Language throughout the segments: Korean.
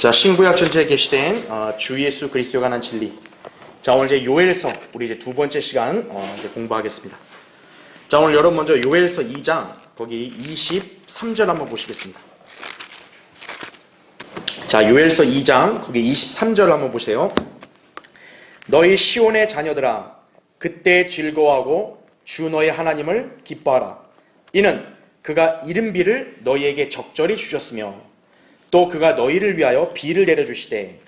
자, 신구약 전체에 게시된 주 예수 그리스도에 관한 진리. 자, 오늘 이제 요엘서 우리 이제 두 번째 시간 이제 공부하겠습니다. 자, 오늘 여러분 먼저 요엘서 2장 거기 23절 한번 보시겠습니다. 자, 요엘서 2장 거기 23절 한번 보세요. 너희 시온의 자녀들아, 그때 즐거워하고 주 너희 하나님을 기뻐하라. 이는 그가 이른 비를 너희에게 적절히 주셨으며 또 그가 너희를 위하여 비를 내려주시되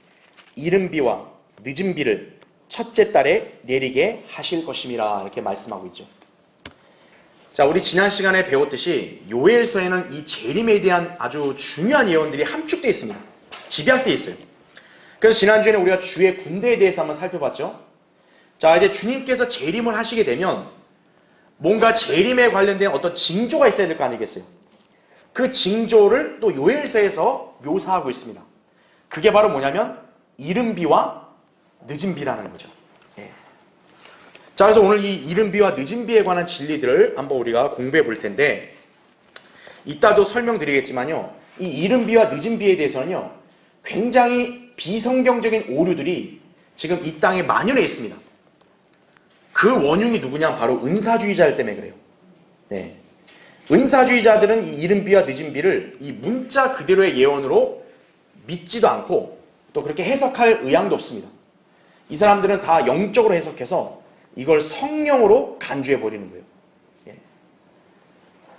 이른 비와 늦은 비를 첫째 달에 내리게 하실 것임이라, 이렇게 말씀하고 있죠. 자, 우리 지난 시간에 배웠듯이 요엘서에는 이 재림에 대한 아주 중요한 예언들이 함축되어 있습니다. 집약되어 있어요. 그래서 지난주에는 우리가 주의 군대에 대해서 한번 살펴봤죠. 자, 이제 주님께서 재림을 하시게 되면 뭔가 재림에 관련된 어떤 징조가 있어야 될 거 아니겠어요? 그 징조를 또 요엘서에서 묘사하고 있습니다. 그게 바로 뭐냐면 이른 비와 늦은 비라는 거죠. 예. 자, 그래서 오늘 이 이른 비와 늦은 비에 관한 진리들을 한번 우리가 공부해 볼 텐데, 이따도 설명드리겠지만요, 이 이른 비와 늦은 비에 대해서는요 굉장히 비성경적인 오류들이 지금 이 땅에 만연해 있습니다. 그 원흉이 누구냐? 바로 은사주의자들 때문에 그래요. 네. 은사주의자들은 이 이른 비와 늦은 비를 이 문자 그대로의 예언으로 믿지도 않고 또 그렇게 해석할 의향도 없습니다. 이 사람들은 다 영적으로 해석해서 이걸 성령으로 간주해 버리는 거예요. 예.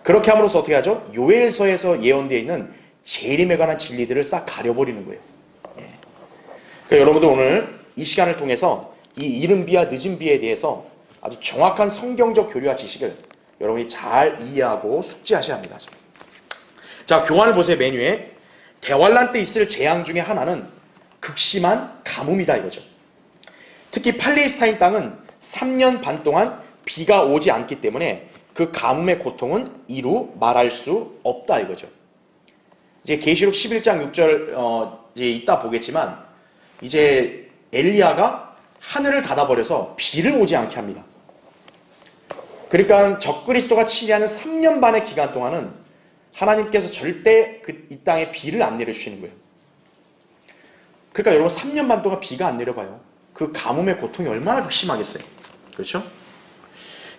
그렇게 함으로써 어떻게 하죠? 요엘서에서 예언되어 있는 재림에 관한 진리들을 싹 가려버리는 거예요. 예. 그러니까 여러분들 오늘 이 시간을 통해서 이 이른 비와 늦은 비에 대해서 아주 정확한 성경적 교리와 지식을 여러분이 잘 이해하고 숙지하셔야 합니다. 자, 교환을 보세요. 메뉴에 대환란 때 있을 재앙 중에 하나는 극심한 가뭄이다 이거죠. 특히 팔레스타인 땅은 3년 반 동안 비가 오지 않기 때문에 그 가뭄의 고통은 이루 말할 수 없다 이거죠. 이제 계시록 11장 6절 이제 이따 보겠지만 이제 엘리야가 하늘을 닫아버려서 비를 오지 않게 합니다. 그러니까 적그리스도가 치리하는 3년 반의 기간 동안은 하나님께서 절대 이 땅에 비를 안 내려주시는 거예요. 그러니까 여러분 3년 반 동안 비가 안 내려봐요. 그 가뭄의 고통이 얼마나 극심하겠어요. 그렇죠?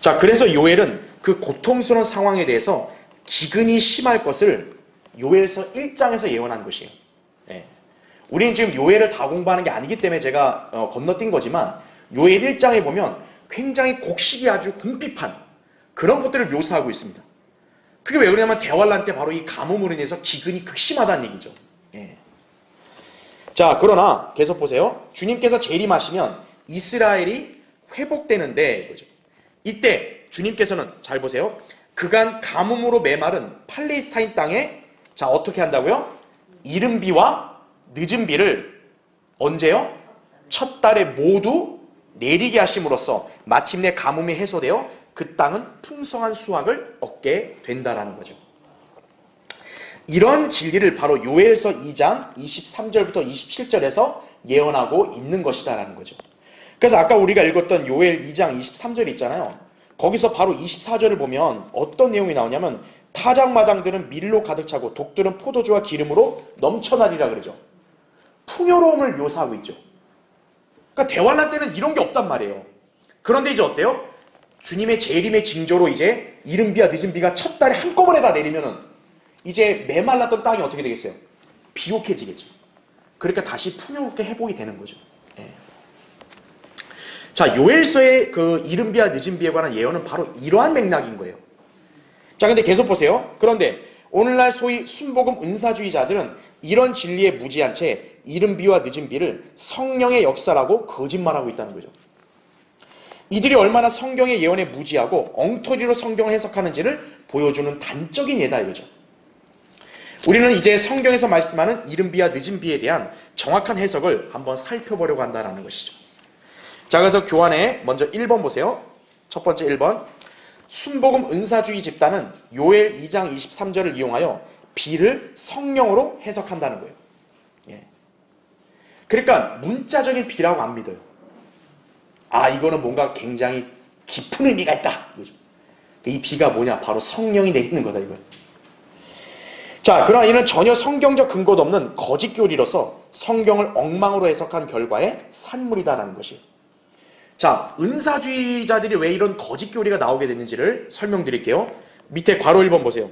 자, 그래서 요엘은 그 고통스러운 상황에 대해서 기근이 심할 것을 요엘서 1장에서 예언한 것이에요. 네. 우리는 지금 요엘을 다 공부하는 게 아니기 때문에 제가 건너뛴 거지만 요엘 1장에 보면 굉장히 곡식이 아주 궁핍한 그런 것들을 묘사하고 있습니다. 그게 왜 그러냐면 대환란 때 바로 이 가뭄으로 인해서 기근이 극심하다는 얘기죠. 예. 자, 그러나 계속 보세요. 주님께서 재림하시면 이스라엘이 회복되는데 이거죠. 이때 주님께서는 잘 보세요. 그간 가뭄으로 메마른 팔레스타인 땅에 자 어떻게 한다고요? 이른 비와 늦은 비를 언제요? 첫 달에 모두 내리게 하심으로써 마침내 가뭄이 해소되어 그 땅은 풍성한 수확을 얻게 된다라는 거죠. 이런 진리를 바로 요엘서 2장 23절부터 27절에서 예언하고 있는 것이다라는 거죠. 그래서 아까 우리가 읽었던 요엘 2장 23절 있잖아요. 거기서 바로 24절을 보면 어떤 내용이 나오냐면 타작마당들은 밀로 가득 차고 독들은 포도주와 기름으로 넘쳐나리라 그러죠. 풍요로움을 묘사하고 있죠. 그러니까 대환란 때는 이런 게 없단 말이에요. 그런데 이제 어때요? 주님의 재림의 징조로 이제 이른 비와 늦은 비가 첫 달에 한꺼번에 다 내리면은 이제 메말랐던 땅이 어떻게 되겠어요? 비옥해지겠죠. 그러니까 다시 풍요롭게 회복이 되는 거죠. 예. 자, 요엘서의 그 이른 비와 늦은 비에 관한 예언은 바로 이러한 맥락인 거예요. 자, 근데 계속 보세요. 그런데 오늘날 소위 순복음 은사주의자들은 이런 진리에 무지한 채 이른 비와 늦은 비를 성령의 역사라고 거짓말하고 있다는 거죠. 이들이 얼마나 성경의 예언에 무지하고 엉터리로 성경을 해석하는지를 보여주는 단적인 예다 이거죠. 우리는 이제 성경에서 말씀하는 이른 비와 늦은 비에 대한 정확한 해석을 한번 살펴보려고 한다는 것이죠. 자, 그래서 교환에 먼저 1번 보세요. 첫 번째 1번. 순복음 은사주의 집단은 요엘 2장 23절을 이용하여 비를 성령으로 해석한다는 거예요. 예. 그러니까 문자적인 비라고 안 믿어요. 아, 이거는 뭔가 굉장히 깊은 의미가 있다. 이 비가 뭐냐? 바로 성령이 내리는 거다 이거예요. 자, 그러나 이는 전혀 성경적 근거도 없는 거짓 교리로서 성경을 엉망으로 해석한 결과의 산물이다라는 것이. 자, 은사주의자들이 왜 이런 거짓 교리가 나오게 됐는지를 설명드릴게요. 밑에 괄호 1번 보세요.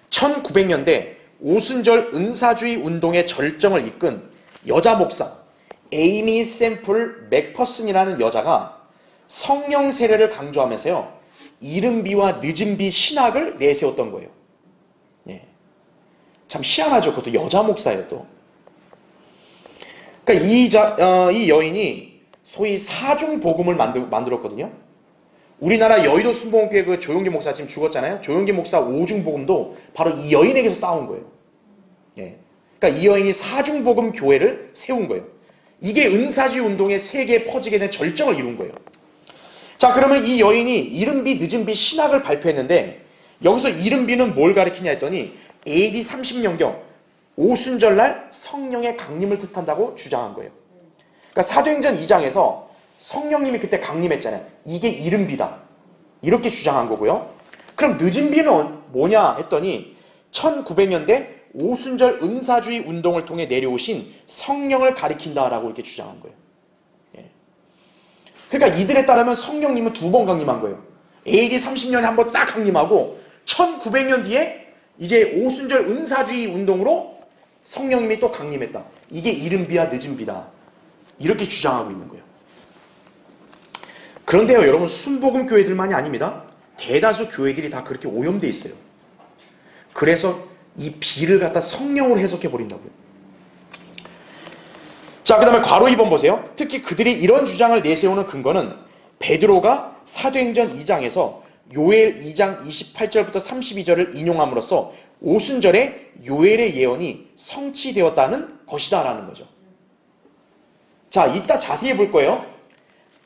1900년대 오순절 은사주의 운동의 절정을 이끈 여자 목사 에이미 샘플 맥퍼슨이라는 여자가 성령 세례를 강조하면서요, 이른비와 늦은비 신학을 내세웠던 거예요. 예. 참 희한하죠. 그것도 여자 목사예요, 또. 그러니까 이 여인이 소위 사중복음을 만들었거든요. 우리나라 여의도 순복음교회 그 조용기 목사 지금 죽었잖아요. 조용기 목사 오중복음도 바로 이 여인에게서 따온 거예요. 예. 그러니까 이 여인이 사중복음 교회를 세운 거예요. 이게 은사주의 운동의 세계에 퍼지게 된 절정을 이룬 거예요. 자, 그러면 이 여인이 이른비 늦은비 신학을 발표했는데, 여기서 이른비는 뭘 가리키냐 했더니 AD 30년경 오순절날 성령의 강림을 뜻한다고 주장한 거예요. 그러니까 사도행전 2장에서 성령님이 그때 강림했잖아요. 이게 이른비다, 이렇게 주장한 거고요. 그럼 늦은비는 뭐냐 했더니 1900년대 오순절 은사주의 운동을 통해 내려오신 성령을 가리킨다라고 이렇게 주장한 거예요. 예. 그러니까 이들에 따르면 성령님은 2번 강림한 거예요. AD 30년에 한 번 딱 강림하고 1900년 뒤에 이제 오순절 은사주의 운동으로 성령님이 또 강림했다. 이게 이른비와 늦은비다, 이렇게 주장하고 있는 거예요. 그런데요, 여러분, 순복음 교회들만이 아닙니다. 대다수 교회들이 다 그렇게 오염돼 있어요. 그래서 이 비를 갖다 성령으로 해석해 버린다고요. 자, 그 다음에 괄호 2번 보세요. 특히 그들이 이런 주장을 내세우는 근거는 베드로가 사도행전 2장에서 요엘 2장 28절부터 32절을 인용함으로써 오순절에 요엘의 예언이 성취되었다는 것이다 라는 거죠. 자, 이따 자세히 볼 거예요.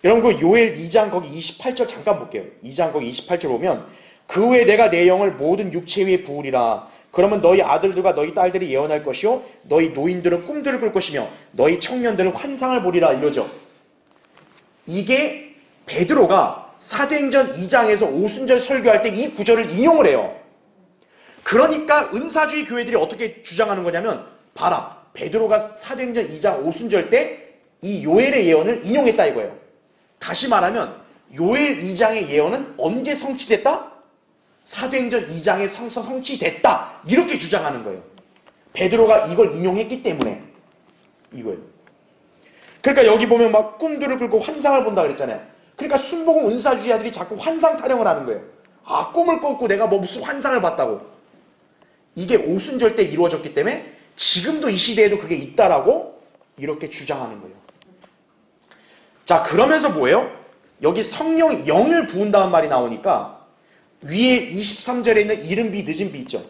여러분, 그 요엘 2장 거기 28절 잠깐 볼게요. 2장 거기 28절 보면, 그 후에 내가 내 영을 모든 육체 위에 부으리라. 그러면 너희 아들들과 너희 딸들이 예언할 것이요, 너희 노인들은 꿈들을 꿀 것이며 너희 청년들은 환상을 보리라, 이러죠. 이게 베드로가 사도행전 2장에서 오순절 설교할 때 이 구절을 인용을 해요. 그러니까 은사주의 교회들이 어떻게 주장하는 거냐면, 봐라, 베드로가 사도행전 2장 오순절 때 이 요엘의 예언을 인용했다 이거예요. 다시 말하면 요엘 2장의 예언은 언제 성취됐다? 사도행전 2장에 성취됐다, 이렇게 주장하는 거예요. 베드로가 이걸 인용했기 때문에 이거예요. 그러니까 여기 보면 막 꿈들을 꿀고 환상을 본다 그랬잖아요. 그러니까 순복음 은사주의자들이 자꾸 환상 타령을 하는 거예요. 아, 꿈을 꿨고 내가 뭐 무슨 환상을 봤다고. 이게 오순절 때 이루어졌기 때문에 지금도 이 시대에도 그게 있다라고 이렇게 주장하는 거예요. 자, 그러면서 뭐예요? 여기 성령 영을 부은다는 말이 나오니까 위에 23절에 있는 이른비 늦은비 있죠.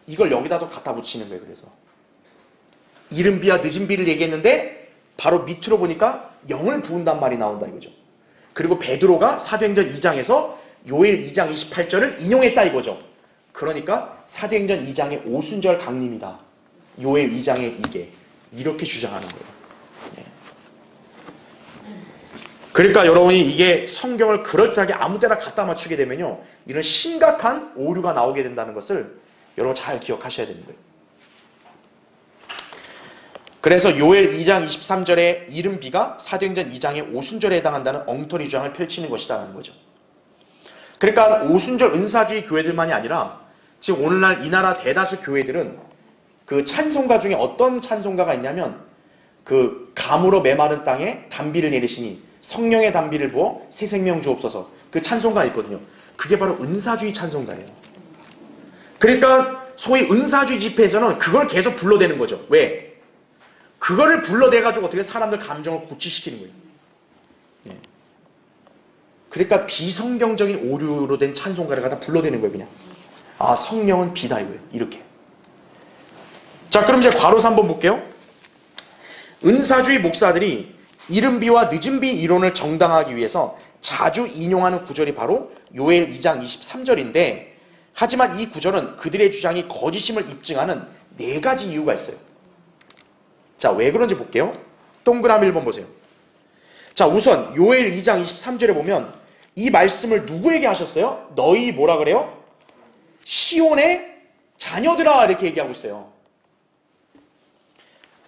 이걸 여기다도 갖다 붙이는 거예요. 그래서 이른비와 늦은비를 얘기했는데 바로 밑으로 보니까 영을 부은다는 말이 나온다 이거죠. 그리고 베드로가 사도행전 2장에서 요엘 2장 28절을 인용했다 이거죠. 그러니까 사도행전 2장의 오순절 강림이다, 요엘 2장의 이게, 이렇게 주장하는 거예요. 그러니까 여러분이 이게 성경을 그럴듯하게 아무 때나 갖다 맞추게 되면요, 이런 심각한 오류가 나오게 된다는 것을 여러분 잘 기억하셔야 되는 거예요. 그래서 요엘 2장 23절의 이른비가 사도행전 2장의 오순절에 해당한다는 엉터리 주장을 펼치는 것이라는 거죠. 그러니까 오순절 은사주의 교회들만이 아니라 지금 오늘날 이 나라 대다수 교회들은 그 찬송가 중에 어떤 찬송가가 있냐면, 그 감으로 메마른 땅에 단비를 내리시니 성령의 단비를 부어 새 생명 주옵소서, 그 찬송가 있거든요. 그게 바로 은사주의 찬송가예요. 그러니까 소위 은사주의 집회에서는 그걸 계속 불러대는 거죠. 왜? 그거를 불러대가지고 어떻게 사람들 감정을 고취시키는 거예요. 예. 그러니까 비성경적인 오류로 된 찬송가를 갖다 불러대는 거예요. 그냥 아, 성령은 비다 이거예요. 이렇게. 자, 그럼 이제 괄호서 한번 볼게요. 은사주의 목사들이 이른비와 늦은비 이론을 정당화하기 위해서 자주 인용하는 구절이 바로 요엘 2장 23절인데, 하지만 이 구절은 그들의 주장이 거짓임을 입증하는 4가지 이유가 있어요. 자, 왜 그런지 볼게요. 동그라미 1번 보세요. 자, 우선 요엘 2장 23절에 보면 이 말씀을 누구에게 하셨어요? 너희 뭐라 그래요? 시온의 자녀들아 이렇게 얘기하고 있어요.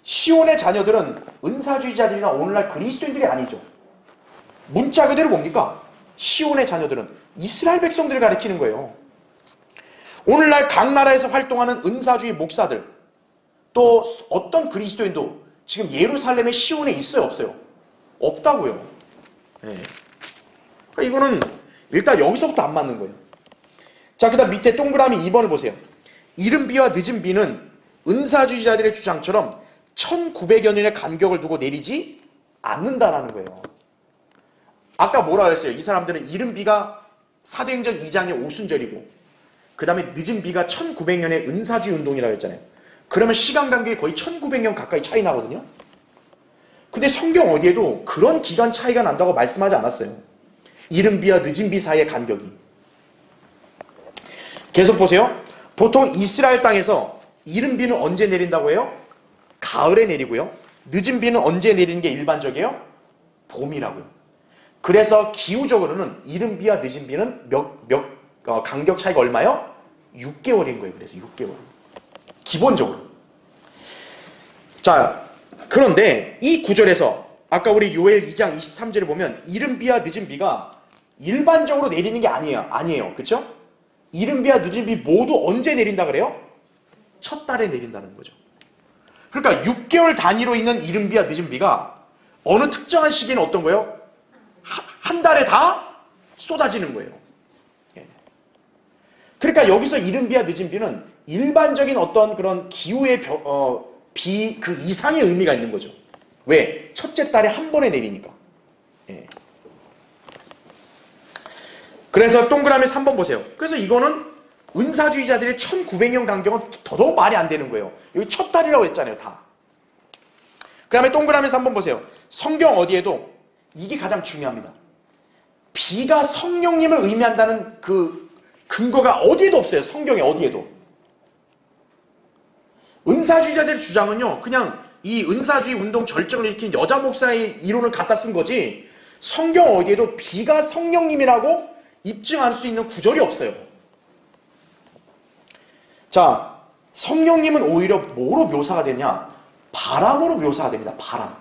시온의 자녀들은 은사주의자들이나 오늘날 그리스도인들이 아니죠. 문자 그대로 뭡니까? 시온의 자녀들은 이스라엘 백성들을 가리키는 거예요. 오늘날 각 나라에서 활동하는 은사주의 목사들, 또 어떤 그리스도인도 지금 예루살렘의 시온에 있어요, 없어요? 없다고요. 네. 그러니까 이거는 일단 여기서부터 안 맞는 거예요. 자, 그 다음 밑에 동그라미 2번을 보세요. 이른 비와 늦은 비는 은사주의자들의 주장처럼 1900여 년의 간격을 두고 내리지 않는다라는 거예요. 아까 뭐라 그랬어요? 이 사람들은 이른 비가 사도행전 2장의 오순절이고 그 다음에 늦은 비가 1900년의 은사주의 운동이라고 했잖아요. 그러면 시간 간격이 거의 1900년 가까이 차이 나거든요. 근데 성경 어디에도 그런 기간 차이가 난다고 말씀하지 않았어요. 이른 비와 늦은 비 사이의 간격이. 계속 보세요. 보통 이스라엘 땅에서 이른 비는 언제 내린다고 해요? 가을에 내리고요. 늦은 비는 언제 내리는 게 일반적이에요? 봄이라고요. 그래서 기후적으로는 이른 비와 늦은 비는 간격 차이가 얼마요? 6개월인 거예요. 그래서 6개월. 기본적으로. 자, 그런데 이 구절에서 아까 우리 요엘 2장 23절에 보면 이른 비와 늦은 비가 일반적으로 내리는 게 아니에요. 그렇죠? 이른 비와 늦은 비 모두 언제 내린다 그래요? 첫 달에 내린다는 거죠. 그러니까 6개월 단위로 있는 이른 비와 늦은 비가 어느 특정한 시기에는 어떤 거예요? 한 달에 다 쏟아지는 거예요. 그러니까 여기서 이른 비와 늦은 비는 일반적인 어떤 그런 기후의 비 그 이상의 의미가 있는 거죠. 왜? 첫째 달에 한 번에 내리니까. 예. 그래서 동그라미 3번 보세요. 그래서 이거는 은사주의자들의 1900년 간격은 더더욱 말이 안 되는 거예요. 여기 첫 달이라고 했잖아요. 다. 그 다음에 동그라미 3번 보세요. 성경 어디에도 이게 가장 중요합니다. 비가 성령님을 의미한다는 그 근거가 어디에도 없어요. 성경에 어디에도. 은사주의자들의 주장은요. 그냥 이 은사주의 운동 절정을 일으킨 여자 목사의 이론을 갖다 쓴 거지 성경 어디에도 비가 성령님이라고 입증할 수 있는 구절이 없어요. 자, 성령님은 오히려 뭐로 묘사가 되냐? 바람으로 묘사가 됩니다. 바람.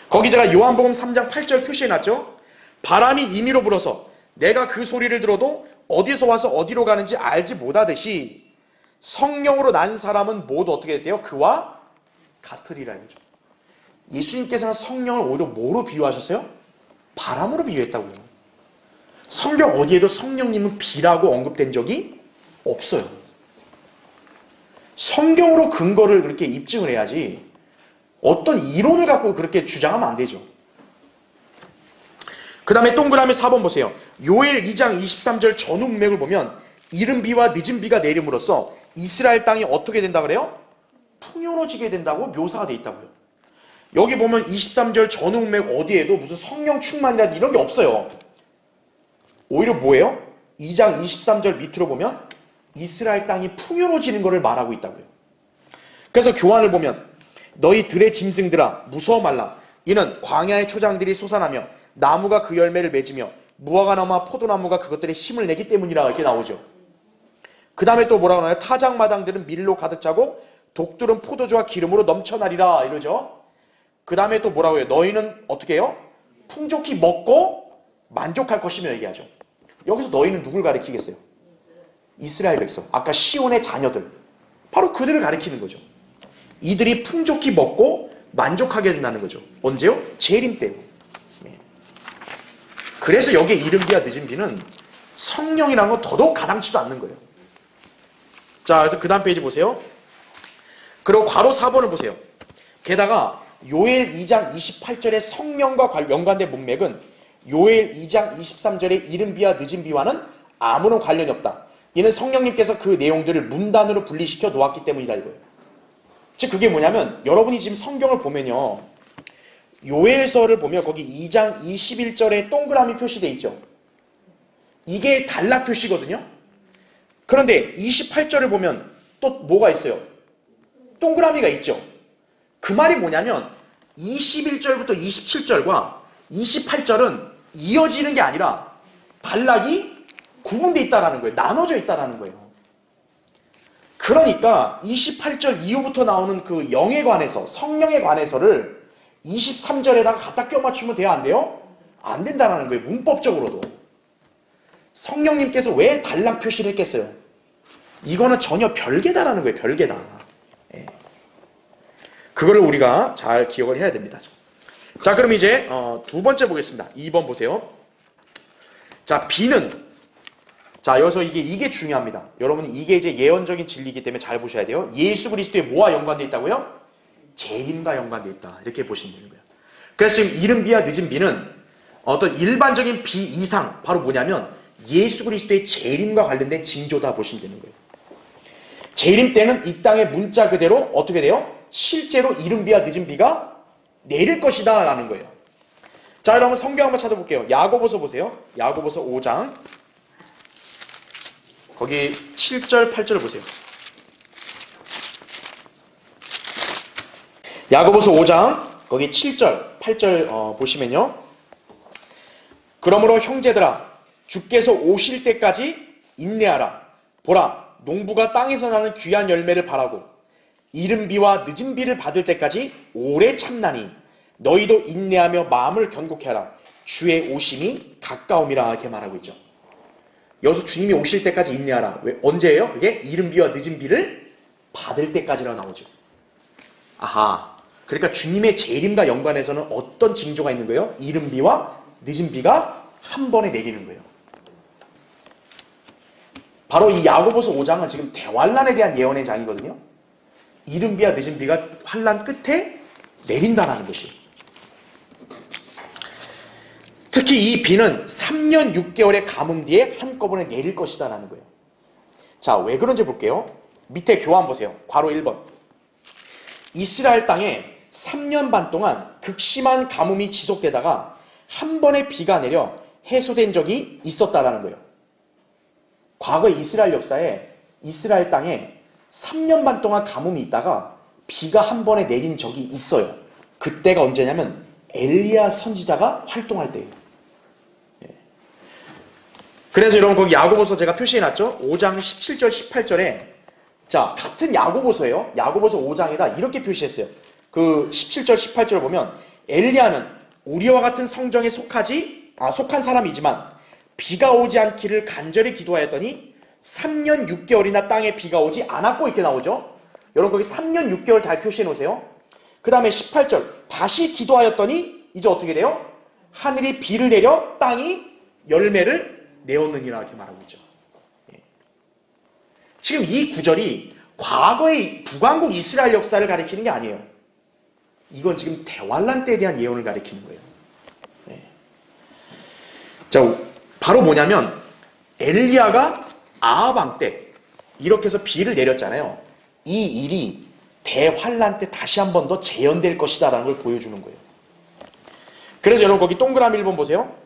거기 제가 요한복음 3장 8절 표시해놨죠? 바람이 임의로 불어서 내가 그 소리를 들어도 어디서 와서 어디로 가는지 알지 못하듯이 성령으로 난 사람은 모두 어떻게 됐대요? 그와 같으리라 이거죠. 예수님께서는 성령을 오히려 뭐로 비유하셨어요? 바람으로 비유했다고요. 성경 어디에도 성령님은 비라고 언급된 적이 없어요. 성경으로 근거를 그렇게 입증을 해야지 어떤 이론을 갖고 그렇게 주장하면 안 되죠. 그 다음에 동그라미 4번 보세요. 요엘 2장 23절 전후문맥을 보면 이른 비와 늦은 비가 내림으로써 이스라엘 땅이 어떻게 된다 그래요? 풍요로워지게 된다고 묘사가 돼 있다고요. 여기 보면 23절 전후문맥 어디에도 무슨 성령 충만이라든지 이런 게 없어요. 오히려 뭐예요? 2장 23절 밑으로 보면 이스라엘 땅이 풍요로워지는 것을 말하고 있다고요. 그래서 교환을 보면 너희 들의 짐승들아 무서워 말라. 이는 광야의 초장들이 솟아나며 나무가 그 열매를 맺으며 무화과나무와 포도나무가 그것들의 힘을 내기 때문이라 이렇게 나오죠. 그 다음에 또 뭐라고 나와요? 타작마당들은 밀로 가득 차고 독들은 포도주와 기름으로 넘쳐나리라 이러죠. 그 다음에 또 뭐라고 해요? 너희는 어떻게 해요? 풍족히 먹고 만족할 것이며 얘기하죠. 여기서 너희는 누굴 가리키겠어요? 이스라엘 백성. 아까 시온의 자녀들. 바로 그들을 가리키는 거죠. 이들이 풍족히 먹고 만족하게 된다는 거죠. 언제요? 재림 때요. 그래서 여기에 이른 비와 늦은 비는 성령이라는 건 더더욱 가당치도 않는 거예요. 자, 그래서 그 다음 페이지 보세요. 그리고 괄호 4번을 보세요. 게다가 요엘 2장 28절의 성령과 연관된 문맥은 요엘 2장 23절의 이른 비와 늦은 비와는 아무런 관련이 없다. 이는 성령님께서 그 내용들을 문단으로 분리시켜 놓았기 때문이다 이거예요. 즉 그게 뭐냐면 여러분이 지금 성경을 보면요. 요엘서를 보면 거기 2장 21절에 동그라미 표시되어 있죠. 이게 단락 표시거든요. 그런데 28절을 보면 또 뭐가 있어요? 동그라미가 있죠. 그 말이 뭐냐면 21절부터 27절과 28절은 이어지는 게 아니라 단락이 구분되어 있다는 거예요. 나눠져 있다는 거예요. 그러니까 28절 이후부터 나오는 그 영에 관해서, 성령에 관해서를 23절에다가 갖다 껴 맞추면 돼요? 안 돼요? 안 된다는 거예요. 문법적으로도. 성령님께서 왜 달랑 표시를 했겠어요? 이거는 전혀 별개다라는 거예요. 별개다. 예. 그거를 우리가 잘 기억을 해야 됩니다. 자, 그럼 이제 두 번째 보겠습니다. 2번 보세요. 자, B는, 자, 여기서 이게 중요합니다. 여러분이 이게 이제 예언적인 진리이기 때문에 잘 보셔야 돼요. 예수 그리스도의 뭐와 연관되어 있다고요? 재림과 연관되어 있다. 이렇게 보시면 되는 거예요. 그래서 지금 이른 비와 늦은 비는 어떤 일반적인 비 이상, 바로 뭐냐면 예수 그리스도의 재림과 관련된 징조다 보시면 되는 거예요. 재림 때는 이 땅의 문자 그대로 어떻게 돼요? 실제로 이른 비와 늦은 비가 내릴 것이다 라는 거예요. 자, 여러분 성경 한번 찾아볼게요. 야고보서 보세요. 야고보서 5장 거기 7절 8절 보세요. 야고보서 5장 거기 7절 8절 보시면요. 그러므로 형제들아 주께서 오실 때까지 인내하라. 보라 농부가 땅에서 나는 귀한 열매를 바라고 이른 비와 늦은 비를 받을 때까지 오래 참나니 너희도 인내하며 마음을 견고케 하라. 주의 오심이 가까움이라 이렇게 말하고 있죠. 여기서 주님이 오실 때까지 인내하라. 왜? 언제예요? 그게 이른 비와 늦은 비를 받을 때까지라고 나오죠. 아하. 그러니까 주님의 재림과 연관해서는 어떤 징조가 있는 거예요? 이른 비와 늦은 비가 한 번에 내리는 거예요. 바로 이 야고보서 5장은 지금 대환란에 대한 예언의 장이거든요. 이른 비와 늦은 비가 환란 끝에 내린다는 것이. 특히 이 비는 3년 6개월의 가뭄 뒤에 한꺼번에 내릴 것이다 라는 거예요. 자, 왜 그런지 볼게요. 밑에 교환 보세요. 괄호 1번. 이스라엘 땅에 3년 반 동안 극심한 가뭄이 지속되다가 한 번에 비가 내려 해소된 적이 있었다라는 거예요. 과거 이스라엘 역사에 이스라엘 땅에 3년 반 동안 가뭄이 있다가 비가 한 번에 내린 적이 있어요. 그때가 언제냐면 엘리야 선지자가 활동할 때예요. 그래서 여러분 거기 야고보서 제가 표시해놨죠. 5장 17절 18절에 자 같은 야고보서예요. 야고보서 5장에다 이렇게 표시했어요. 그 17절 18절을 보면 엘리야는 우리와 같은 성정에 속한 사람이지만 비가 오지 않기를 간절히 기도하였더니 3년 6개월이나 땅에 비가 오지 않았고 이렇게 나오죠. 여러분 거기 3년 6개월 잘 표시해 놓으세요. 그 다음에 18절 다시 기도하였더니 이제 어떻게 돼요? 하늘이 비를 내려 땅이 열매를 내었느니라 이렇게 말하고 있죠. 지금 이 구절이 과거의 북왕국 이스라엘 역사를 가리키는 게 아니에요. 이건 지금 대환란 때에 대한 예언을 가리키는 거예요. 자, 바로 뭐냐면 엘리야가 아합 왕 때 이렇게 해서 비를 내렸잖아요. 이 일이 대환란 때 다시 한 번 더 재현될 것이다 라는 걸 보여주는 거예요. 그래서 여러분 거기 동그라미 1번 보세요.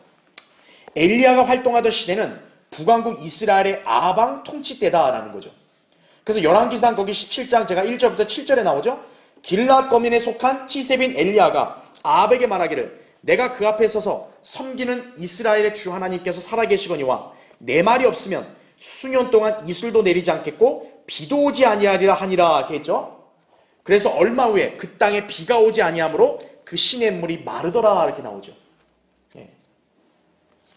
엘리야가 활동하던 시대는 북왕국 이스라엘의 아합 왕 통치 때다라는 거죠. 그래서 열왕기상 거기 17장 제가 1절부터 7절에 나오죠. 길앗 거민에 속한 티셉인 엘리야가 아합에게 말하기를 내가 그 앞에 서서 섬기는 이스라엘의 주 하나님께서 살아계시거니와 내 말이 없으면 수년 동안 이슬도 내리지 않겠고 비도 오지 아니하리라 하니라 이렇게 했죠. 그래서 얼마 후에 그 땅에 비가 오지 아니하므로 그 시냇물이 마르더라 이렇게 나오죠.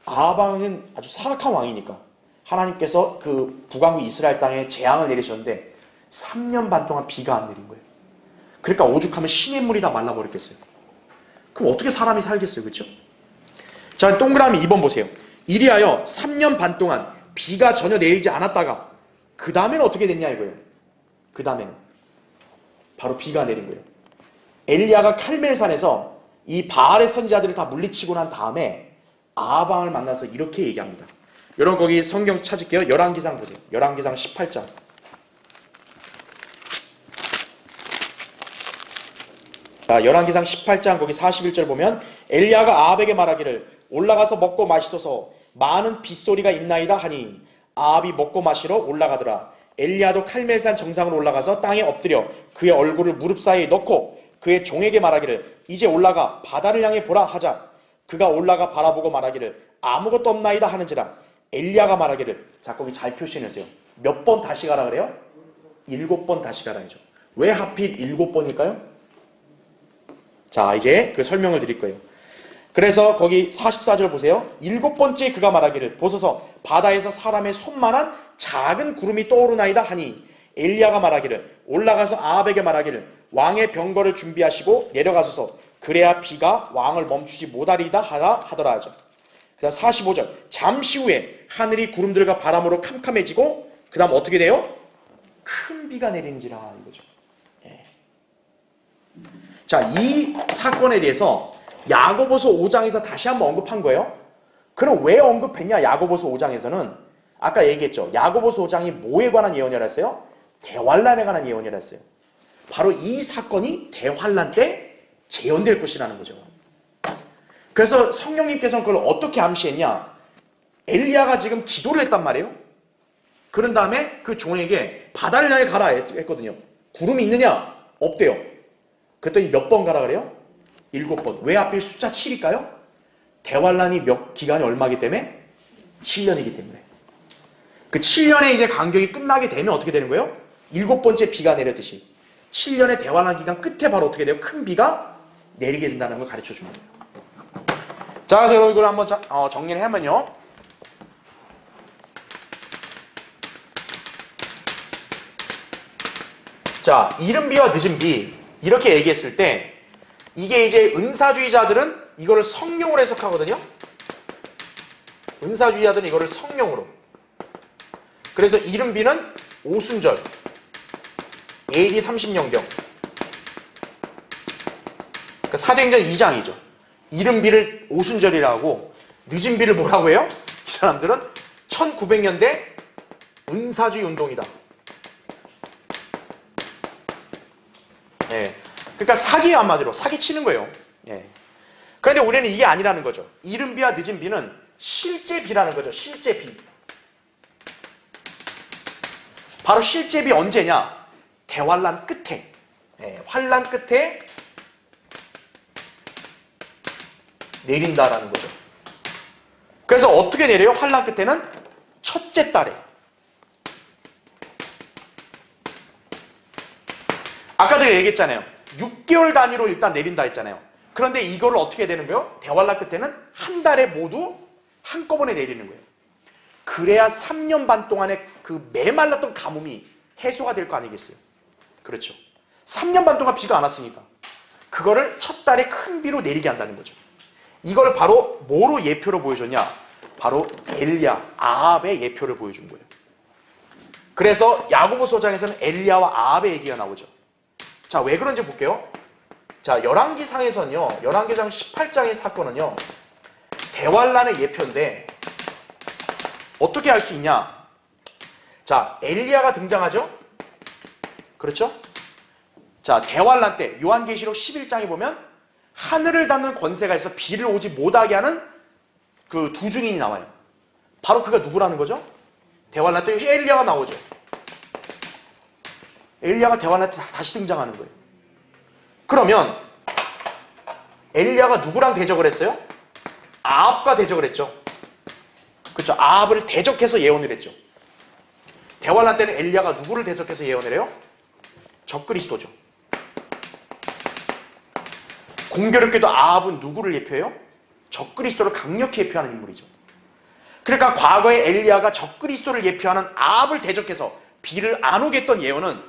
아합 왕은 아주 사악한 왕이니까 하나님께서 그 북왕국 이스라엘 땅에 재앙을 내리셨는데 3년 반 동안 비가 안 내린 거예요. 그러니까 오죽하면 시냇물이 다 말라버렸겠어요. 그럼 어떻게 사람이 살겠어요, 그렇죠? 자, 동그라미 2번 보세요. 이리하여 3년 반 동안 비가 전혀 내리지 않았다가 그 다음에는 어떻게 됐냐 이거예요. 그 다음에는 바로 비가 내린 거예요. 엘리야가 칼멜산에서 이 바알의 선지자들을 다 물리치고 난 다음에 아합 왕을 만나서 이렇게 얘기합니다. 여러분 거기 성경 찾을게요. 열왕기상 보세요. 열왕기상 18장. 자, 열왕기상 18장 거기 41절 보면 엘리야가 아합에게 말하기를 올라가서 먹고 마시소서 많은 빗소리가 있나이다 하니 아합이 먹고 마시러 올라가더라. 엘리야도 칼멜산 정상으로 올라가서 땅에 엎드려 그의 얼굴을 무릎 사이에 넣고 그의 종에게 말하기를 이제 올라가 바다를 향해 보라 하자. 그가 올라가 바라보고 말하기를 아무것도 없나이다 하는지라. 엘리야가 말하기를 자 거기 잘 표시해주세요. 몇 번 다시 가라 그래요? 7번 다시 가라야죠. 왜 하필 7번일까요? 자, 이제 그 설명을 드릴 거예요. 그래서 거기 44절 보세요. 7번째 그가 말하기를 보소서 바다에서 사람의 손만한 작은 구름이 떠오르나이다 하니 엘리야가 말하기를 올라가서 아합에게 말하기를 왕의 병거를 준비하시고 내려가소서 그래야 비가 왕을 멈추지 못하리이다 하더라 하죠. 그 다음 45절 잠시 후에 하늘이 구름들과 바람으로 캄캄해지고 그 다음 어떻게 돼요? 큰 비가 내리는지라 이거죠. 예. 자, 이 사건에 대해서 야고보서 5장에서 다시 한번 언급한 거예요. 그럼 왜 언급했냐? 야고보서 5장에서는 아까 얘기했죠. 야고보서 5장이 뭐에 관한 예언이라 했어요? 대환란에 관한 예언이라 했어요. 바로 이 사건이 대환란 때 재현될 것이라는 거죠. 그래서 성령님께서는 그걸 어떻게 암시했냐? 엘리야가 지금 기도를 했단 말이에요. 그런 다음에 그 종에게 바다를 향해 가라 했거든요. 구름이 있느냐? 없대요. 그랬더니 몇 번 가라 그래요? 7번. 왜 하필 숫자 7일까요? 대환란이 기간이 얼마이기 때문에? 7년이기 때문에. 그 7년의 이제 간격이 끝나게 되면 어떻게 되는 거예요? 7번째 비가 내렸듯이 7년의 대환란 기간 끝에 바로 어떻게 돼요? 큰 비가 내리게 된다는 걸 가르쳐 주는 거예요. 자, 그래서 여러분 이걸 한번 정리를 하면요. 자, 이른 비와 늦은 비 이렇게 얘기했을 때 이게 이제 은사주의자들은 이거를 성령으로 해석하거든요. 은사주의자들은 이거를 성령으로. 그래서 이른 비는 오순절 AD 30년경. 그러니까 사도행전 2장이죠. 이른 비를 오순절이라고 늦은 비를 뭐라고 해요? 이 사람들은 1900년대 은사주의 운동이다. 예. 그러니까 사기예요, 한마디로. 사기 치는 거예요. 예. 그런데 우리는 이게 아니라는 거죠. 이른 비와 늦은 비는 실제 비라는 거죠. 실제 비. 바로 실제 비 언제냐? 대환란 끝에. 예. 환란 끝에 내린다라는 거죠. 그래서 어떻게 내려요? 환란 끝에는 첫째 달에. 아까 제가 얘기했잖아요. 6개월 단위로 일단 내린다 했잖아요. 그런데 이거를 어떻게 되는 거예요? 대환란 끝에는 한 달에 모두 한꺼번에 내리는 거예요. 그래야 3년 반 동안의 그 메말랐던 가뭄이 해소가 될 거 아니겠어요? 그렇죠. 3년 반 동안 비가 안 왔으니까. 그거를 첫 달에 큰 비로 내리게 한다는 거죠. 이걸 바로 뭐로 예표로 보여줬냐? 바로 엘리야, 아합의 예표를 보여준 거예요. 그래서 야고보서 5장에서는 엘리야와 아합의 얘기가 나오죠. 자, 왜 그런지 볼게요. 자, 열왕기상에서는요, 열왕기상 18장의 사건은요, 대환란의 예표인데, 어떻게 알 수 있냐? 자, 엘리야가 등장하죠? 그렇죠? 자, 대환란 때, 요한계시록 11장에 보면, 하늘을 닫는 권세가 있어 비를 오지 못하게 하는 그 두 증인이 나와요. 바로 그가 누구라는 거죠? 대환란 때 역시 엘리야가 나오죠. 엘리야가 대환란 때 다시 등장하는 거예요. 그러면 엘리야가 누구랑 대적을 했어요? 아합과 대적을 했죠. 그렇죠. 아합을 대적해서 예언을 했죠. 대환란 때는 엘리야가 누구를 대적해서 예언을 해요? 적그리스도죠. 공교롭게도 아합은 누구를 예표해요? 적그리스도를 강력히 예표하는 인물이죠. 그러니까 과거에 엘리야가 적그리스도를 예표하는 아합을 대적해서 비를 안 오게 했던 예언은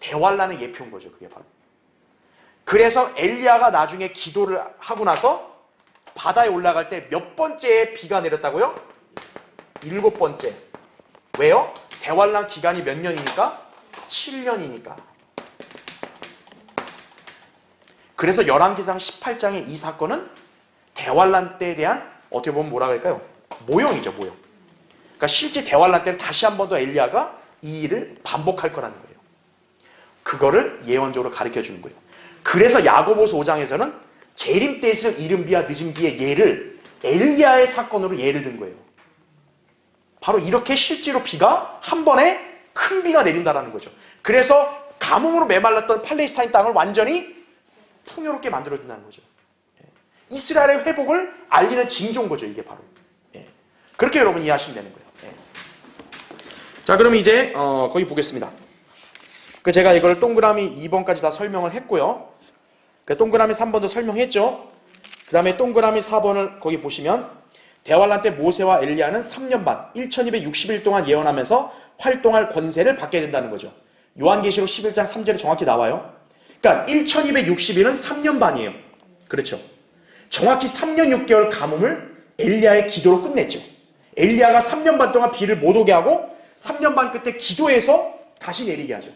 대환란의 예표인 거죠. 그게 바로. 그래서 엘리야가 나중에 기도를 하고 나서 바다에 올라갈 때 몇 번째에 비가 내렸다고요? 7번째. 왜요? 대환란 기간이 몇 년이니까? 7년이니까. 그래서 열왕기상 18장의 이 사건은 대환란 때에 대한 어떻게 보면 뭐라 그럴까요? 모형이죠, 모형. 그러니까 실제 대환란 때는 다시 한 번 더 엘리야가 이 일을 반복할 거라는 거예요. 그거를 예언적으로 가르쳐 주는 거예요. 그래서 야고보서 5장에서는 재림 때에서 이른 비와 늦은 비의 예를 엘리야의 사건으로 예를 든 거예요. 바로 이렇게 실제로 비가 한 번에 큰 비가 내린다는 거죠. 그래서 가뭄으로 메말랐던 팔레스타인 땅을 완전히 풍요롭게 만들어준다는 거죠. 이스라엘의 회복을 알리는 징조인 거죠, 이게 바로. 그렇게 여러분 이해하시면 되는 거예요. 자, 그럼 이제 거기 보겠습니다. 제가 이걸 동그라미 2번까지 다 설명을 했고요. 동그라미 3번도 설명했죠. 그 다음에 동그라미 4번을 거기 보시면 대환란 때 모세와 엘리야는 3년 반 1260일 동안 예언하면서 활동할 권세를 받게 된다는 거죠. 요한계시록 11장 3절에 정확히 나와요. 그러니까 1260일은 3년 반이에요. 그렇죠. 정확히 3년 6개월 가뭄을 엘리야의 기도로 끝냈죠. 엘리야가 3년 반 동안 비를 못 오게 하고 3년 반 끝에 기도해서 다시 내리게 하죠.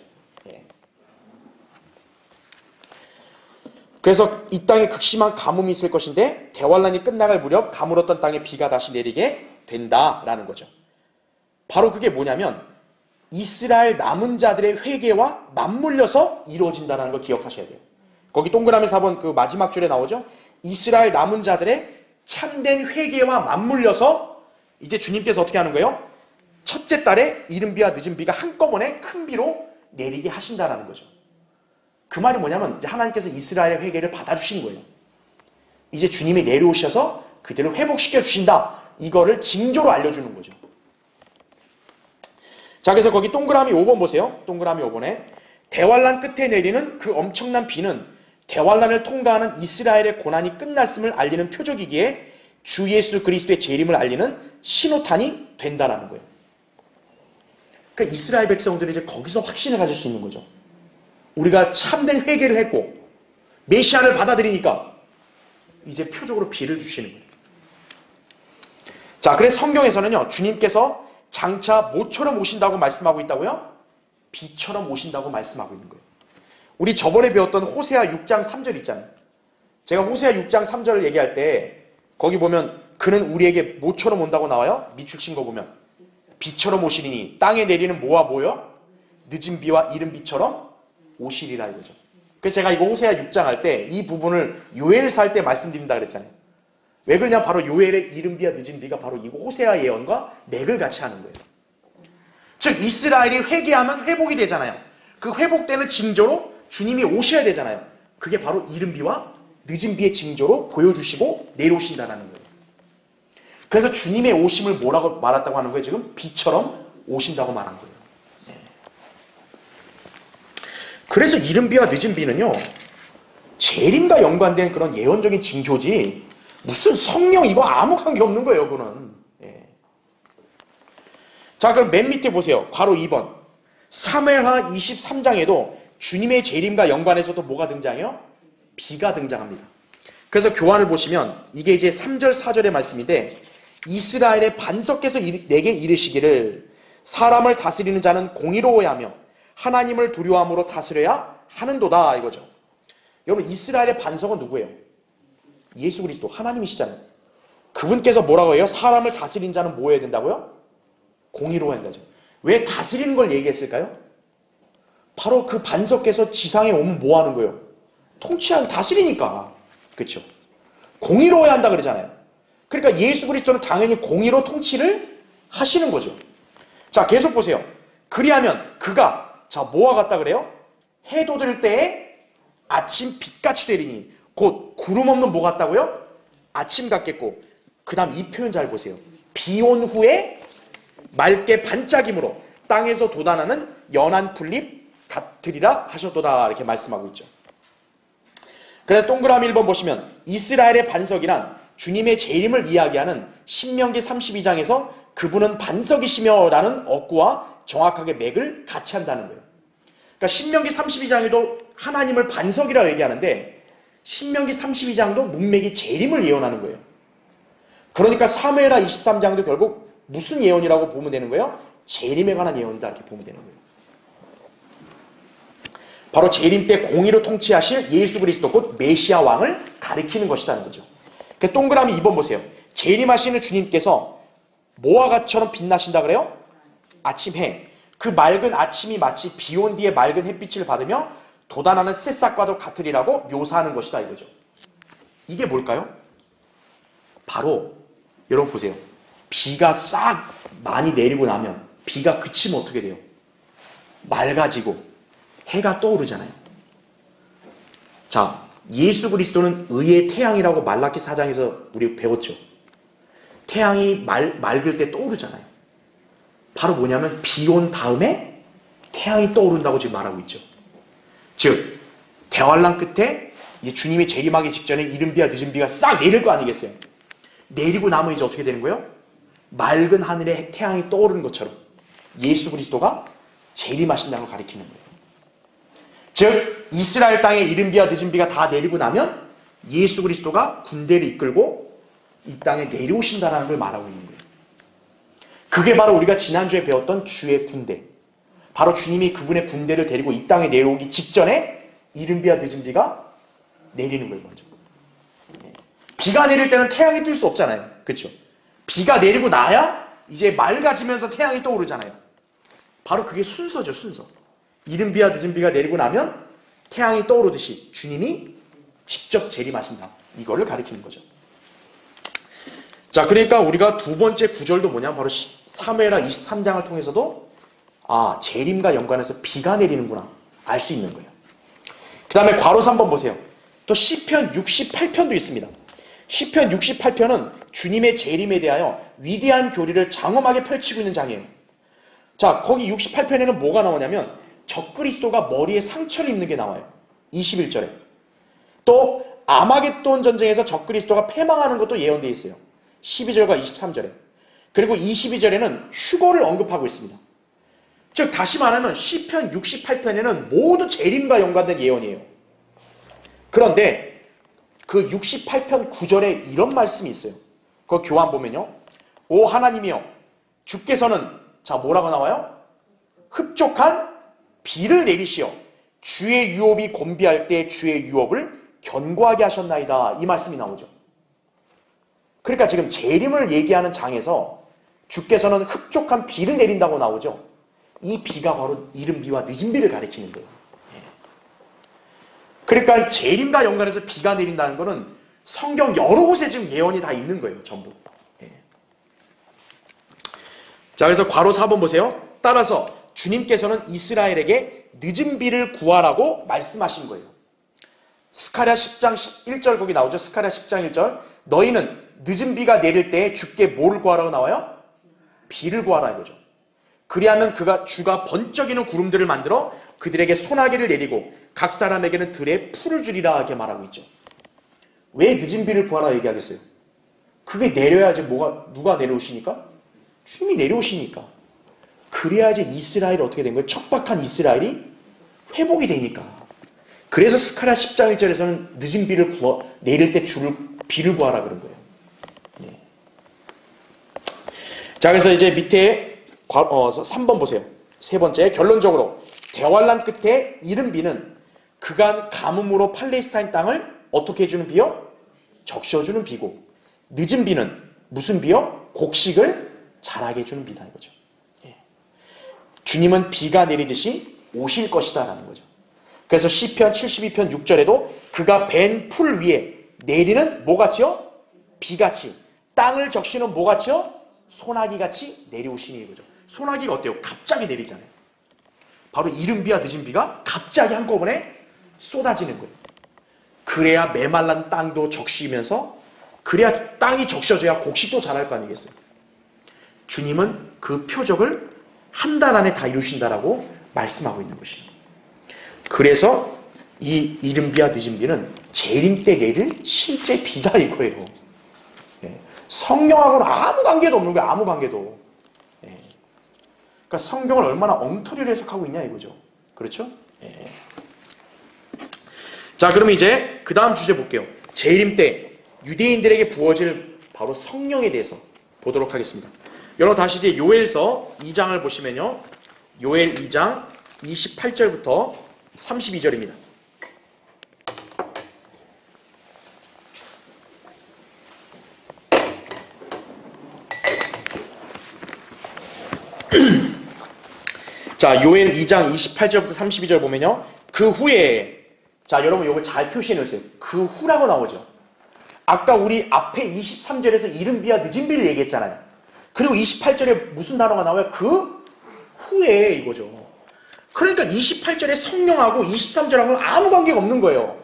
그래서 이 땅에 극심한 가뭄이 있을 것인데 대환란이 끝나갈 무렵 가물었던 땅에 비가 다시 내리게 된다라는 거죠. 바로 그게 뭐냐면 이스라엘 남은 자들의 회개와 맞물려서 이루어진다는 걸 기억하셔야 돼요. 거기 동그라미 4번 그 마지막 줄에 나오죠. 이스라엘 남은 자들의 참된 회개와 맞물려서 이제 주님께서 어떻게 하는 거예요? 첫째 달에 이른 비와 늦은 비가 한꺼번에 큰 비로 내리게 하신다는 거죠. 그 말이 뭐냐면 이제 하나님께서 이스라엘의 회개를 받아주신 거예요. 이제 주님이 내려오셔서 그들을 회복시켜 주신다. 이거를 징조로 알려주는 거죠. 자, 그래서 거기 동그라미 5번 보세요. 동그라미 5번에 대환란 끝에 내리는 그 엄청난 비는 대환란을 통과하는 이스라엘의 고난이 끝났음을 알리는 표적이기에 주 예수 그리스도의 재림을 알리는 신호탄이 된다라는 거예요. 그러니까 이스라엘 백성들이 이제 거기서 확신을 가질 수 있는 거죠. 우리가 참된 회개를 했고 메시아를 받아들이니까 이제 표적으로 비를 주시는 거예요. 자, 그래서 성경에서는요, 주님께서 장차 뭐처럼 오신다고 말씀하고 있다고요? 비처럼 오신다고 말씀하고 있는 거예요. 우리 저번에 배웠던 호세아 6장 3절 있잖아요. 제가 호세아 6장 3절을 얘기할 때 거기 보면 그는 우리에게 뭐처럼 온다고 나와요? 밑줄 친 거 보면 비처럼 오시리니 땅에 내리는 뭐와 뭐요? 늦은 비와 이른 비처럼 오시리라 이거죠. 그래서 제가 이거 호세아 6장 할 때 이 부분을 요엘서 할 때 말씀드린다 그랬잖아요. 왜 그러냐? 바로 요엘의 이른 비와 늦은 비가 바로 이 호세아 예언과 맥을 같이 하는 거예요. 즉 이스라엘이 회개하면 회복이 되잖아요. 그 회복되는 징조로 주님이 오셔야 되잖아요. 그게 바로 이른 비와 늦은 비의 징조로 보여주시고 내려오신다는 거예요. 그래서 주님의 오심을 뭐라고 말했다고 하는 거예요? 지금 비처럼 오신다고 말한 거예요. 그래서 이른 비와 늦은 비는요, 재림과 연관된 그런 예언적인 징조지 무슨 성령 이거 아무 관계 없는 거예요. 그거는. 자, 그럼 맨 밑에 보세요. 괄호 2번 사무엘하 23장에도 주님의 재림과 연관해서도 뭐가 등장해요? 비가 등장합니다. 그래서 교환을 보시면 이게 이제 3절 4절의 말씀인데 이스라엘의 반석께서 내게 이르시기를 사람을 다스리는 자는 공의로워야 하며 하나님을 두려워함으로 다스려야 하는도다 이거죠. 여러분 이스라엘의 반석은 누구예요? 예수 그리스도 하나님이시잖아요. 그분께서 뭐라고 해요? 사람을 다스리는 자는 뭐 해야 된다고요? 공의로워야 한다죠. 왜 다스리는 걸 얘기했을까요? 바로 그 반석께서 지상에 오면 뭐 하는 거예요? 통치하고 다스리니까. 그렇죠? 공의로워야 한다 그러잖아요. 그러니까 예수 그리스도는 당연히 공의로 통치를 하시는 거죠. 자, 계속 보세요. 그리하면 그가 자 뭐와 같다 그래요? 해 돋을 때에 아침 빛같이 되리니 곧 구름 없는 뭐 같다고요? 아침 같겠고 그 다음 이 표현 잘 보세요. 비 온 후에 맑게 반짝임으로 땅에서 돋아나는 연한 풀잎 같으리라 하셨도다 이렇게 말씀하고 있죠. 그래서 동그라미 1번 보시면 이스라엘의 반석이란 주님의 재림을 이야기하는 신명기 32장에서 그분은 반석이시며 라는 어구와 정확하게 맥을 같이 한다는 거예요. 그러니까 신명기 32장에도 하나님을 반석이라고 얘기하는데 신명기 32장도 문맥이 재림을 예언하는 거예요. 그러니까 사무엘하 23장도 결국 무슨 예언이라고 보면 되는 거예요? 재림에 관한 예언이다 이렇게 보면 되는 거예요. 바로 재림 때 공의로 통치하실 예수 그리스도 곧 메시아 왕을 가리키는 것이라는 거죠. 그래서 동그라미 2번 보세요. 재림하시는 주님께서 뭐와 같처럼 빛나신다 그래요? 아침 해. 그 맑은 아침이 마치 비 온 뒤에 맑은 햇빛을 받으며 돋아나는 새싹과도 같으리라고 묘사하는 것이다 이거죠. 이게 뭘까요? 바로 여러분 보세요. 비가 싹 많이 내리고 나면 비가 그치면 어떻게 돼요? 맑아지고 해가 떠오르잖아요. 자, 예수 그리스도는 의의 태양이라고 말라기 4장에서 우리 배웠죠. 태양이 맑을 때 떠오르잖아요. 바로 뭐냐면 비 온 다음에 태양이 떠오른다고 지금 말하고 있죠. 즉 대환란 끝에 이제 주님이 재림하기 직전에 이른 비와 늦은 비가 싹 내릴 거 아니겠어요? 내리고 나면 이제 어떻게 되는 거예요? 맑은 하늘에 태양이 떠오르는 것처럼 예수 그리스도가 재림하신다는 걸 가리키는 거예요. 즉 이스라엘 땅에 이른 비와 늦은 비가 다 내리고 나면 예수 그리스도가 군대를 이끌고 이 땅에 내려오신다는 걸 말하고 있는 거예요. 그게 바로 우리가 지난주에 배웠던 주의 군대, 바로 주님이 그분의 군대를 데리고 이 땅에 내려오기 직전에 이른 비와 늦은 비가 내리는 거예요. 먼저 비가 내릴 때는 태양이 뜰 수 없잖아요. 그렇죠? 비가 내리고 나야 이제 맑아지면서 태양이 떠오르잖아요. 바로 그게 순서죠. 순서. 이른 비와 늦은 비가 내리고 나면 태양이 떠오르듯이 주님이 직접 재림하신다. 이거를 가리키는 거죠. 자, 그러니까 우리가 두 번째 구절도 뭐냐? 바로 사무엘하 23장을 통해서도 재림과 연관해서 비가 내리는구나 알 수 있는 거예요. 그 다음에 괄호서 한번 보세요. 또 시편 68편도 있습니다. 시편 68편은 주님의 재림에 대하여 위대한 교리를 장엄하게 펼치고 있는 장이에요. 자, 거기 68편에는 뭐가 나오냐면 적그리스도가 머리에 상처를 입는 게 나와요. 21절에. 또 아마겟돈 전쟁에서 적그리스도가 패망하는 것도 예언되어 있어요. 12절과 23절에. 그리고 22절에는 휴거를 언급하고 있습니다. 즉 다시 말하면 시편 68편에는 모두 재림과 연관된 예언이에요. 그런데 그 68편 9절에 이런 말씀이 있어요. 그 교환 보면요. 오 하나님이여 주께서는 자 뭐라고 나와요? 흡족한 비를 내리시어 주의 유업이 곤비할 때 주의 유업을 견고하게 하셨나이다. 이 말씀이 나오죠. 그러니까 지금 재림을 얘기하는 장에서 주께서는 흡족한 비를 내린다고 나오죠. 이 비가 바로 이른 비와 늦은 비를 가리키는 거예요. 그러니까 재림과 연관해서 비가 내린다는 것은 성경 여러 곳에 지금 예언이 다 있는 거예요. 전부. 자, 그래서 괄호 4번 보세요. 따라서 주님께서는 이스라엘에게 늦은 비를 구하라고 말씀하신 거예요. 스가랴 10장 1절 거기 나오죠. 스가랴 10장 1절. 너희는 늦은 비가 내릴 때 주께 뭘 구하라고 나와요? 비를 구하라 이거죠. 그리하면 주가 번쩍이는 구름들을 만들어 그들에게 소나기를 내리고 각 사람에게는 들에 풀을 주리라 이렇게 말하고 있죠. 왜 늦은 비를 구하라 얘기하겠어요? 그게 내려야지 누가 내려오시니까? 주님이 내려오시니까. 그래야지 이스라엘이 어떻게 된 거예요? 척박한 이스라엘이 회복이 되니까. 그래서 스가랴 10장 1절에서는 늦은 비를 내릴 때 비를 구하라 그런 거예요. 네. 자, 그래서 이제 밑에 3번 보세요. 세 번째, 결론적으로 대환란 끝에 이른 비는 그간 가뭄으로 팔레스타인 땅을 어떻게 해주는 비요? 적셔주는 비고, 늦은 비는 무슨 비요? 곡식을 자라게 해주는 비다 이거죠. 예. 주님은 비가 내리듯이 오실 것이다 라는 거죠. 그래서 시편 72편 6절에도 그가 벤 풀 위에 내리는 뭐같이요? 비같이. 땅을 적시는 뭐같이요? 소나기같이 내려오시니 이거죠. 소나기가 어때요? 갑자기 내리잖아요. 바로 이른 비와 늦은 비가 갑자기 한꺼번에 쏟아지는 거예요. 그래야 메말란 땅도 적시면서 그래야 땅이 적셔져야 곡식도 자랄 거 아니겠어요. 주님은 그 표적을 한 달 안에 다 이루신다라고 말씀하고 있는 것입니다. 그래서 이 이른 비와 늦은 비는 재림 때 내릴 실제 비다 이거예요. 성경하고는 아무 관계도 없는 거예요. 아무 관계도. 그러니까 성경을 얼마나 엉터리로 해석하고 있냐 이거죠. 그렇죠? 자, 그럼 이제 그 다음 주제 볼게요. 재림 때 유대인들에게 부어질 바로 성령에 대해서 보도록 하겠습니다. 여러분 다시 이제 요엘서 2장을 보시면요. 요엘 2장 28절부터 32절입니다. 자, 요엘 2장 28절부터 32절 보면요. 그 후에 자, 여러분 이거 잘 표시해 놓으세요. 그 후라고 나오죠. 아까 우리 앞에 23절에서 이른 비와 늦은 비를 얘기했잖아요. 그리고 28절에 무슨 단어가 나와요? 그 후에 이거죠. 그러니까 28절에 성령하고 23절하고는 아무 관계가 없는 거예요.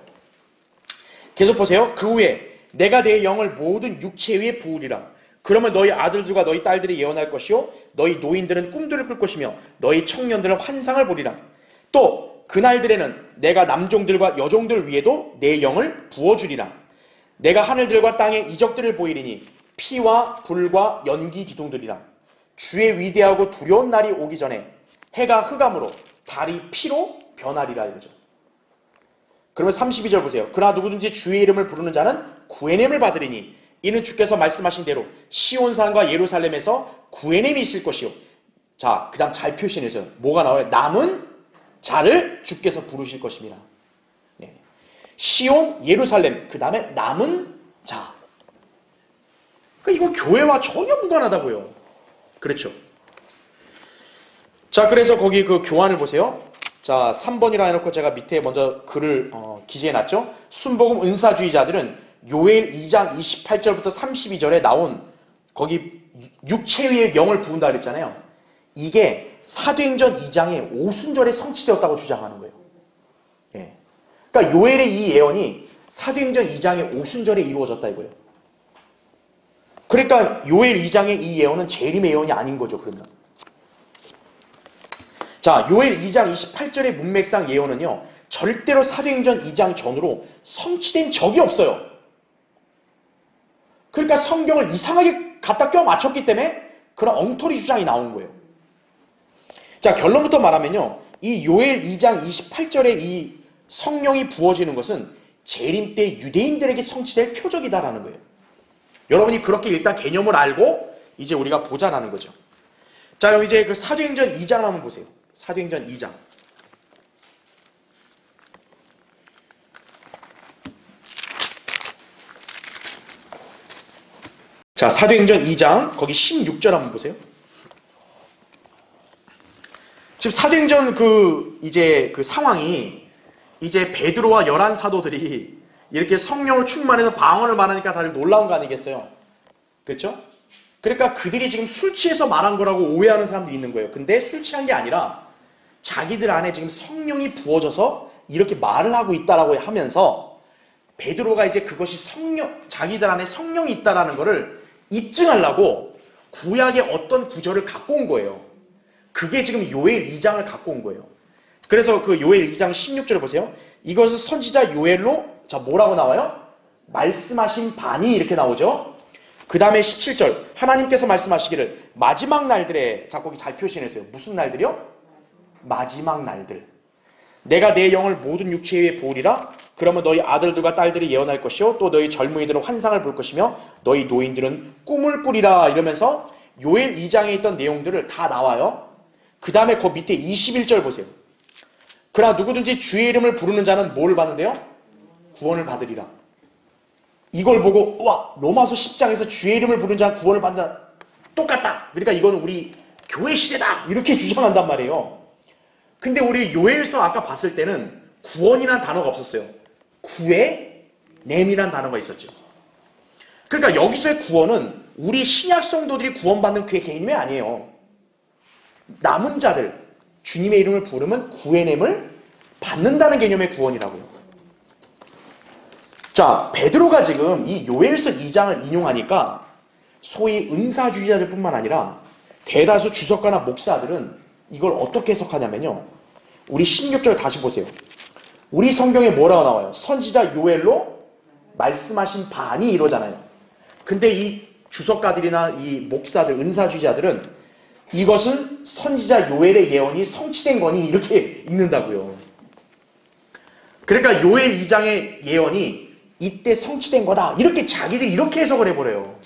계속 보세요. 그 후에 내가 내 영을 모든 육체 위에 부으리라. 그러면 너희 아들들과 너희 딸들이 예언할 것이요 너희 노인들은 꿈들을 꿀 것이며 너희 청년들은 환상을 보리라. 또 그날들에는 내가 남종들과 여종들 위에도 내 영을 부어주리라. 내가 하늘들과 땅의 이적들을 보이리니 피와 불과 연기 기둥들이라. 주의 위대하고 두려운 날이 오기 전에 해가 흑암으로 달이 피로 변하리라 이거죠. 그러면 32절 보세요. 그러나 누구든지 주의 이름을 부르는 자는 구원함을 받으리니 이는 주께서 말씀하신 대로 시온산과 예루살렘에서 구원함이 있을 것이요. 자, 그 다음 잘 표시해서 뭐가 나와요? 남은 자를 주께서 부르실 것입니다. 네. 시온, 예루살렘, 그 다음에 남은 자. 그러니까 이건 교회와 전혀 무관하다고요. 그렇죠. 자, 그래서 거기 그 교환을 보세요. 자, 3번이라 해놓고 제가 밑에 먼저 글을 기재해놨죠. 순복음 은사주의자들은 요엘 2장 28절부터 32절에 나온 거기 육체의 영을 부은다 그랬잖아요. 이게 사도행전 2장의 오순절에 성취되었다고 주장하는 거예요. 예. 그러니까 요엘의 이 예언이 사도행전 2장의 오순절에 이루어졌다 이거예요. 그러니까 요엘 2장의 이 예언은 재림의 예언이 아닌 거죠. 그러면 자, 요엘 2장 28절의 문맥상 예언은요 절대로 사도행전 2장 전후로 성취된 적이 없어요. 그러니까 성경을 이상하게 갖다 껴 맞췄기 때문에 그런 엉터리 주장이 나온 거예요. 자, 결론부터 말하면요 이 요엘 2장 28절에 이 성령이 부어지는 것은 재림 때 유대인들에게 성취될 표적이다라는 거예요. 여러분이 그렇게 일단 개념을 알고 이제 우리가 보자라는 거죠. 자, 그럼 이제 그 사도행전 2장 한번 보세요. 사도행전 2장. 자, 사도행전 2장 거기 16절 한번 보세요. 지금 사도행전 이제 그 상황이 이제 베드로와 11 사도들이 이렇게 성령을 충만해서 방언을 말하니까 다들 놀라운 거 아니겠어요? 그렇죠? 그러니까 그들이 지금 술 취해서 말한 거라고 오해하는 사람들이 있는 거예요. 근데 술 취한 게 아니라 자기들 안에 지금 성령이 부어져서 이렇게 말을 하고 있다라고 하면서 베드로가 이제 그것이 자기들 안에 성령이 있다라는 거를 입증하려고 구약의 어떤 구절을 갖고 온 거예요. 그게 지금 요엘 2장을 갖고 온 거예요. 그래서 그 요엘 2장 16절을 보세요. 이것은 선지자 요엘로 자 뭐라고 나와요? 말씀하신 바니 이렇게 나오죠. 그 다음에 17절 하나님께서 말씀하시기를 마지막 날들에 자 거기 잘 표시해주세요. 무슨 날들이요? 마지막 날들. 내가 내 영을 모든 육체 위에 부으리라. 그러면 너희 아들들과 딸들이 예언할 것이요 또 너희 젊은이들은 환상을 볼 것이며 너희 노인들은 꿈을 꾸리라 이러면서 요엘 2장에 있던 내용들을 다 나와요. 그 다음에 그 밑에 21절 보세요. 그러나 누구든지 주의 이름을 부르는 자는 뭐를 받는데요? 구원을 받으리라. 이걸 보고 와 로마서 10장에서 주의 이름을 부르는 자는 구원을 받는다. 똑같다. 그러니까 이거는 우리 교회 시대다. 이렇게 주장한단 말이에요. 근데 우리 요엘서 아까 봤을 때는 구원이란 단어가 없었어요. 구해냄이란 단어가 있었죠. 그러니까 여기서의 구원은 우리 신약 성도들이 구원받는 그 개념이 아니에요. 남은 자들 주님의 이름을 부르면 구해냄을 받는다는 개념의 구원이라고요. 자, 베드로가 지금 이 요엘서 2장을 인용하니까 소위 은사주의자들 뿐만 아니라 대다수 주석가나 목사들은 이걸 어떻게 해석하냐면요. 우리 16절 다시 보세요. 우리 성경에 뭐라고 나와요? 선지자 요엘로 말씀하신 바니 이러잖아요. 근데 이 주석가들이나 이 목사들, 은사주의자들은 이것은 선지자 요엘의 예언이 성취된 거니 이렇게 읽는다고요. 그러니까 요엘 2장의 예언이 이때 성취된 거다. 이렇게 자기들이 이렇게 해석을 해버려요.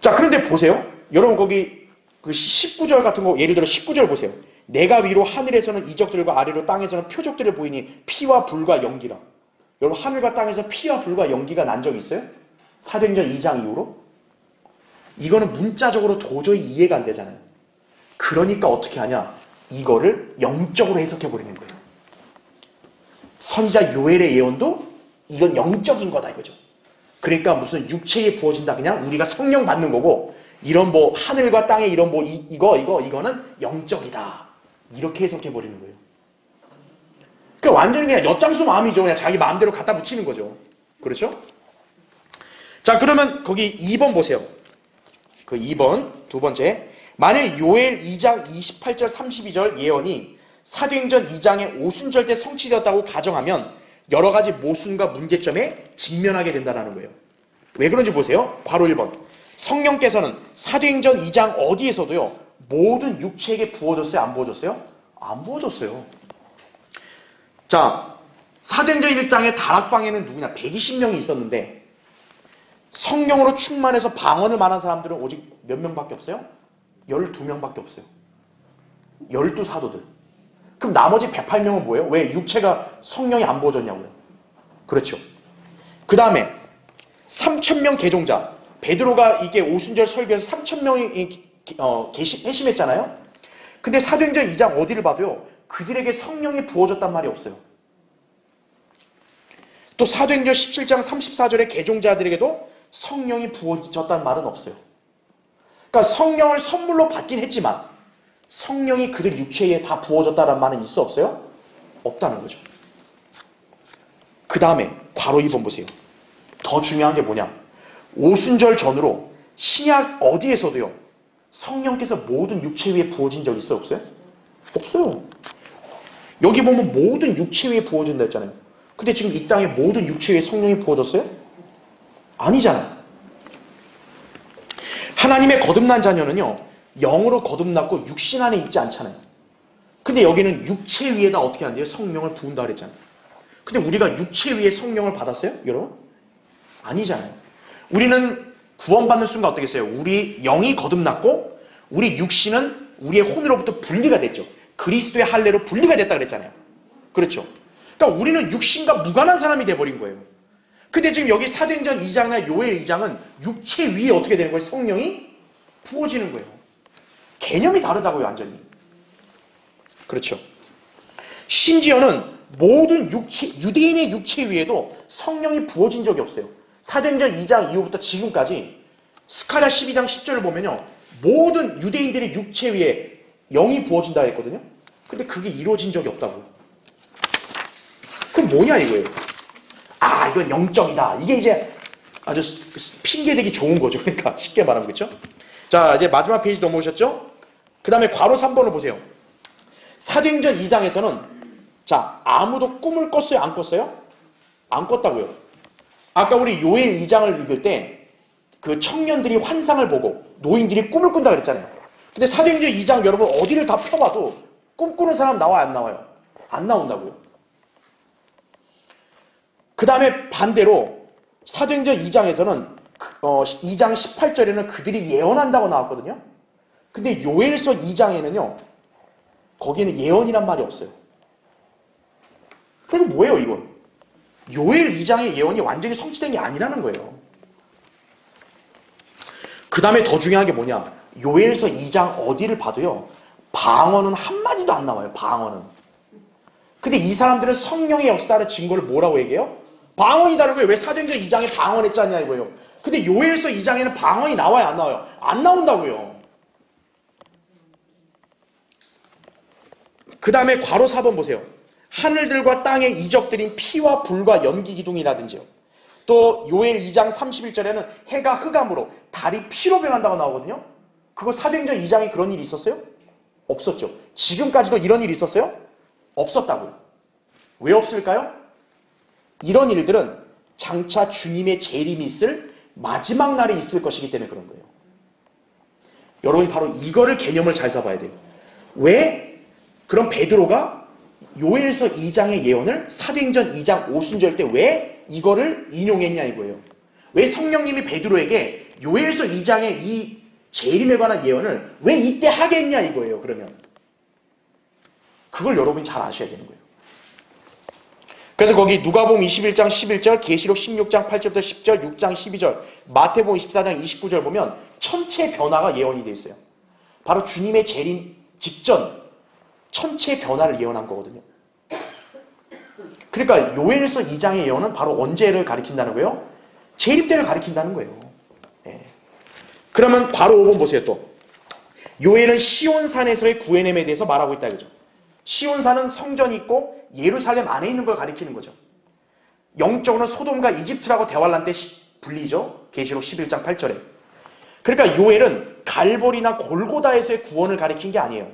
자, 그런데 보세요. 여러분 거기 그 19절 같은 거 예를 들어 19절 보세요. 내가 위로 하늘에서는 이적들과 아래로 땅에서는 표적들을 보이니 피와 불과 연기라. 여러분 하늘과 땅에서 피와 불과 연기가 난 적 있어요? 사도행전 2장 이후로? 이거는 문자적으로 도저히 이해가 안 되잖아요. 그러니까 어떻게 하냐? 이거를 영적으로 해석해버리는 거예요. 선지자 요엘의 예언도 이건 영적인 거다 이거죠. 그러니까 무슨 육체에 부어진다 그냥 우리가 성령 받는 거고 이런 뭐 하늘과 땅에 이런 뭐 이거는 영적이다. 이렇게 해석해버리는 거예요. 그러니까 완전히 그냥 엿장수 마음이죠. 그냥 자기 마음대로 갖다 붙이는 거죠. 그렇죠? 자, 그러면 거기 2번 보세요. 그 2번 두 번째. 만약 요엘 2장 28절 32절 예언이 사도행전 2장의 오순절 때 성취되었다고 가정하면 여러 가지 모순과 문제점에 직면하게 된다는 거예요. 왜 그런지 보세요. 괄호 1번. 성령께서는 사도행전 2장 어디에서도요, 모든 육체에게 부어졌어요? 안 부어졌어요? 안 부어졌어요. 자, 사도행전 1장의 다락방에는 누구냐? 120명이 있었는데 성령으로 충만해서 방언을 말한 사람들은 오직 몇 명밖에 없어요? 12명밖에 없어요. 12사도들. 그럼 나머지 108명은 뭐예요? 왜? 육체가 성령이 안 부어졌냐고요. 그렇죠. 그 다음에 3,000명 개종자. 베드로가 이게 오순절 설교에서 3,000명이 회심했잖아요. 근데 사도행전 2장 어디를 봐도요, 그들에게 성령이 부어졌단 말이 없어요. 또 사도행전 17장 34절에 개종자들에게도 성령이 부어졌다는 말은 없어요. 그러니까 성령을 선물로 받긴 했지만 성령이 그들 육체에 다 부어졌다는 말은 있어 없어요? 없다는 거죠. 그 다음에 괄호 2번 보세요. 더 중요한 게 뭐냐? 오순절 전으로 신약 어디에서도요, 성령께서 모든 육체 위에 부어진 적 있어요? 없어요? 없어요. 여기 보면 모든 육체 위에 부어진다 했잖아요. 근데 지금 이 땅에 모든 육체 위에 성령이 부어졌어요? 아니잖아요. 하나님의 거듭난 자녀는요, 영으로 거듭났고 육신 안에 있지 않잖아요. 근데 여기는 육체 위에다 어떻게 한대요? 성령을 부은다 그랬잖아요. 근데 우리가 육체 위에 성령을 받았어요? 여러분? 아니잖아요. 우리는 구원받는 순간 어떻게 했어요? 우리 영이 거듭났고 우리 육신은 우리의 혼으로부터 분리가 됐죠. 그리스도의 할례로 분리가 됐다 그랬잖아요. 그렇죠. 그러니까 우리는 육신과 무관한 사람이 돼버린 거예요. 근데 지금 여기 사도행전 2장이나 요엘 2장은 육체 위에 어떻게 되는 거예요? 성령이 부어지는 거예요. 개념이 다르다고요, 완전히. 그렇죠. 심지어는 모든 유대인의 육체 위에도 성령이 부어진 적이 없어요. 사도행전 2장 이후부터 지금까지 스가랴 12장 10절을 보면요, 모든 유대인들의 육체 위에 영이 부어진다 했거든요. 근데 그게 이루어진 적이 없다고요. 그럼 뭐냐 이거예요. 아, 이건 영적이다. 이게 이제 아주 핑계대기 좋은 거죠. 그러니까 쉽게 말하면. 그렇죠? 자, 이제 마지막 페이지 넘어오셨죠? 그 다음에 괄호 3번을 보세요. 사도행전 2장에서는 자, 아무도 꿈을 꿨어요? 안 꿨어요? 안 꿨다고요. 아까 우리 요엘 2장을 읽을 때 그 청년들이 환상을 보고 노인들이 꿈을 꾼다 그랬잖아요. 근데 사도행전 2장 여러분 어디를 다 펴봐도 꿈꾸는 사람 나와요? 안 나와요? 안 나온다고요. 그 다음에 반대로 사도행전 2장에서는 2장 18절에는 그들이 예언한다고 나왔거든요. 근데 요엘서 2장에는요, 거기에는 예언이란 말이 없어요. 그리고 뭐예요 이건? 요엘 2장의 예언이 완전히 성취된 게 아니라는 거예요. 그 다음에 더 중요한 게 뭐냐? 요엘서 2장 어디를 봐도요, 방언은 한마디도 안 나와요. 방언은. 근데 이 사람들은 성령의 역사를 증거를 뭐라고 얘기해요? 방언이다는 거예요. 왜 사도행전 2장에 방언했잖냐 이거예요. 근데 요엘서 2장에는 방언이 나와요? 안 나와요? 안 나온다고요. 그 다음에 괄호 4번 보세요. 하늘들과 땅의 이적들인 피와 불과 연기 기둥이라든지요. 또 요엘 2장 31절에는 해가 흑암으로 달이 피로 변한다고 나오거든요. 그거 사도행전 2장에 그런 일이 있었어요? 없었죠. 지금까지도 이런 일이 있었어요? 없었다고요. 왜 없을까요? 이런 일들은 장차 주님의 재림이 있을 마지막 날에 있을 것이기 때문에 그런 거예요. 여러분이 바로 이거를 개념을 잘 잡아야 돼요. 왜? 그럼 베드로가 요엘서 2장의 예언을 사도행전 2장 오순절 때 왜 이거를 인용했냐 이거예요. 왜 성령님이 베드로에게 요엘서 2장의 이 재림에 관한 예언을 왜 이때 하게 했냐 이거예요. 그러면 그걸 여러분이 잘 아셔야 되는 거예요. 그래서 거기 누가복음 21장 11절, 계시록 16장 8절부터 10절, 6장 12절, 마태복음 24장 29절 보면 천체 변화가 예언이 되어 있어요. 바로 주님의 재림 직전 천체 변화를 예언한 거거든요. 그러니까 요엘서 2장의 예언은 바로 언제를 가리킨다는 거예요? 재림 때를 가리킨다는 거예요. 예. 그러면 괄호 5번 보세요 또. 요엘은 시온산에서의 구해냄에 대해서 말하고 있다 이거죠. 시온산은 성전이 있고 예루살렘 안에 있는 걸 가리키는 거죠. 영적으로는 소돔과 이집트라고 대환란 때 불리죠. 계시록 11장 8절에. 그러니까 요엘은 갈보리나 골고다에서의 구원을 가리킨 게 아니에요.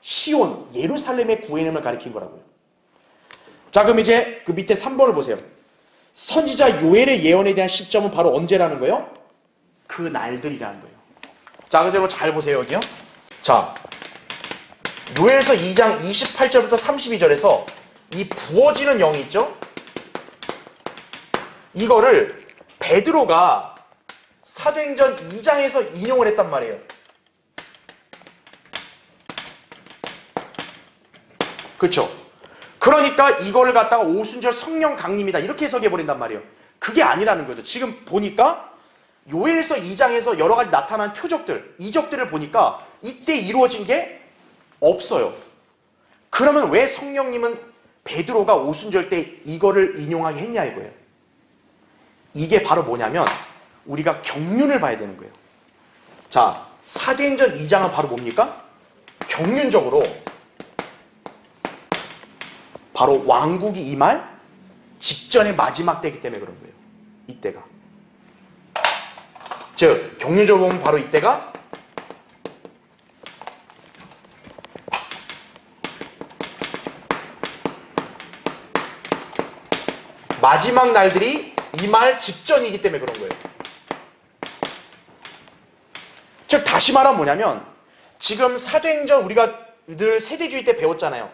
시온, 예루살렘의 구원을 가리킨 거라고요. 자, 그럼 이제 그 밑에 3번을 보세요. 선지자 요엘의 예언에 대한 시점은 바로 언제라는 거예요? 그 날들이라는 거예요. 자, 그래서 여러분 잘 보세요, 여기요. 자, 요엘서 2장 28절부터 32절에서 이 부어지는 영이 있죠? 이거를 베드로가 사도행전 2장에서 인용을 했단 말이에요. 그렇죠? 그러니까 이거를 갖다가 오순절 성령 강림이다 이렇게 해석해버린단 말이에요. 그게 아니라는 거죠. 지금 보니까 요엘서 2장에서 여러 가지 나타난 표적들, 이적들을 보니까 이때 이루어진 게 없어요. 그러면 왜 성령님은 베드로가 오순절 때 이거를 인용하게 했냐 이거예요. 이게 바로 뭐냐면 우리가 경륜을 봐야 되는 거예요. 자, 사도행전 2장은 바로 뭡니까? 경륜적으로 바로 왕국이 임할 직전의 마지막 때이기 때문에 그런 거예요. 이때가. 즉, 경륜적으로 보면 바로 이때가 마지막 날들이 임할 직전이기 때문에 그런 거예요. 즉, 다시 말하면 뭐냐면 지금 사도행전 우리가 늘 세대주의 때 배웠잖아요.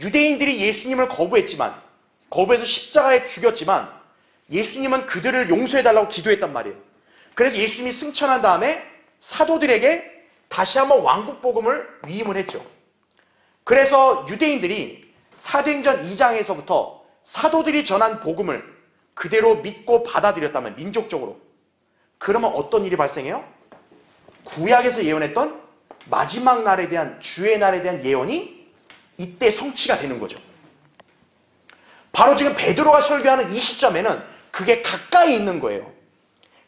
유대인들이 예수님을 거부해서 십자가에 죽였지만 예수님은 그들을 용서해달라고 기도했단 말이에요. 그래서 예수님이 승천한 다음에 사도들에게 다시 한번 왕국 복음을 위임을 했죠. 그래서 유대인들이 사도행전 2장에서부터 사도들이 전한 복음을 그대로 믿고 받아들였다면 민족적으로 그러면 어떤 일이 발생해요? 구약에서 예언했던 마지막 날에 대한 주의 날에 대한 예언이 이때 성취가 되는 거죠. 바로 지금 베드로가 설교하는 이 시점에는 그게 가까이 있는 거예요.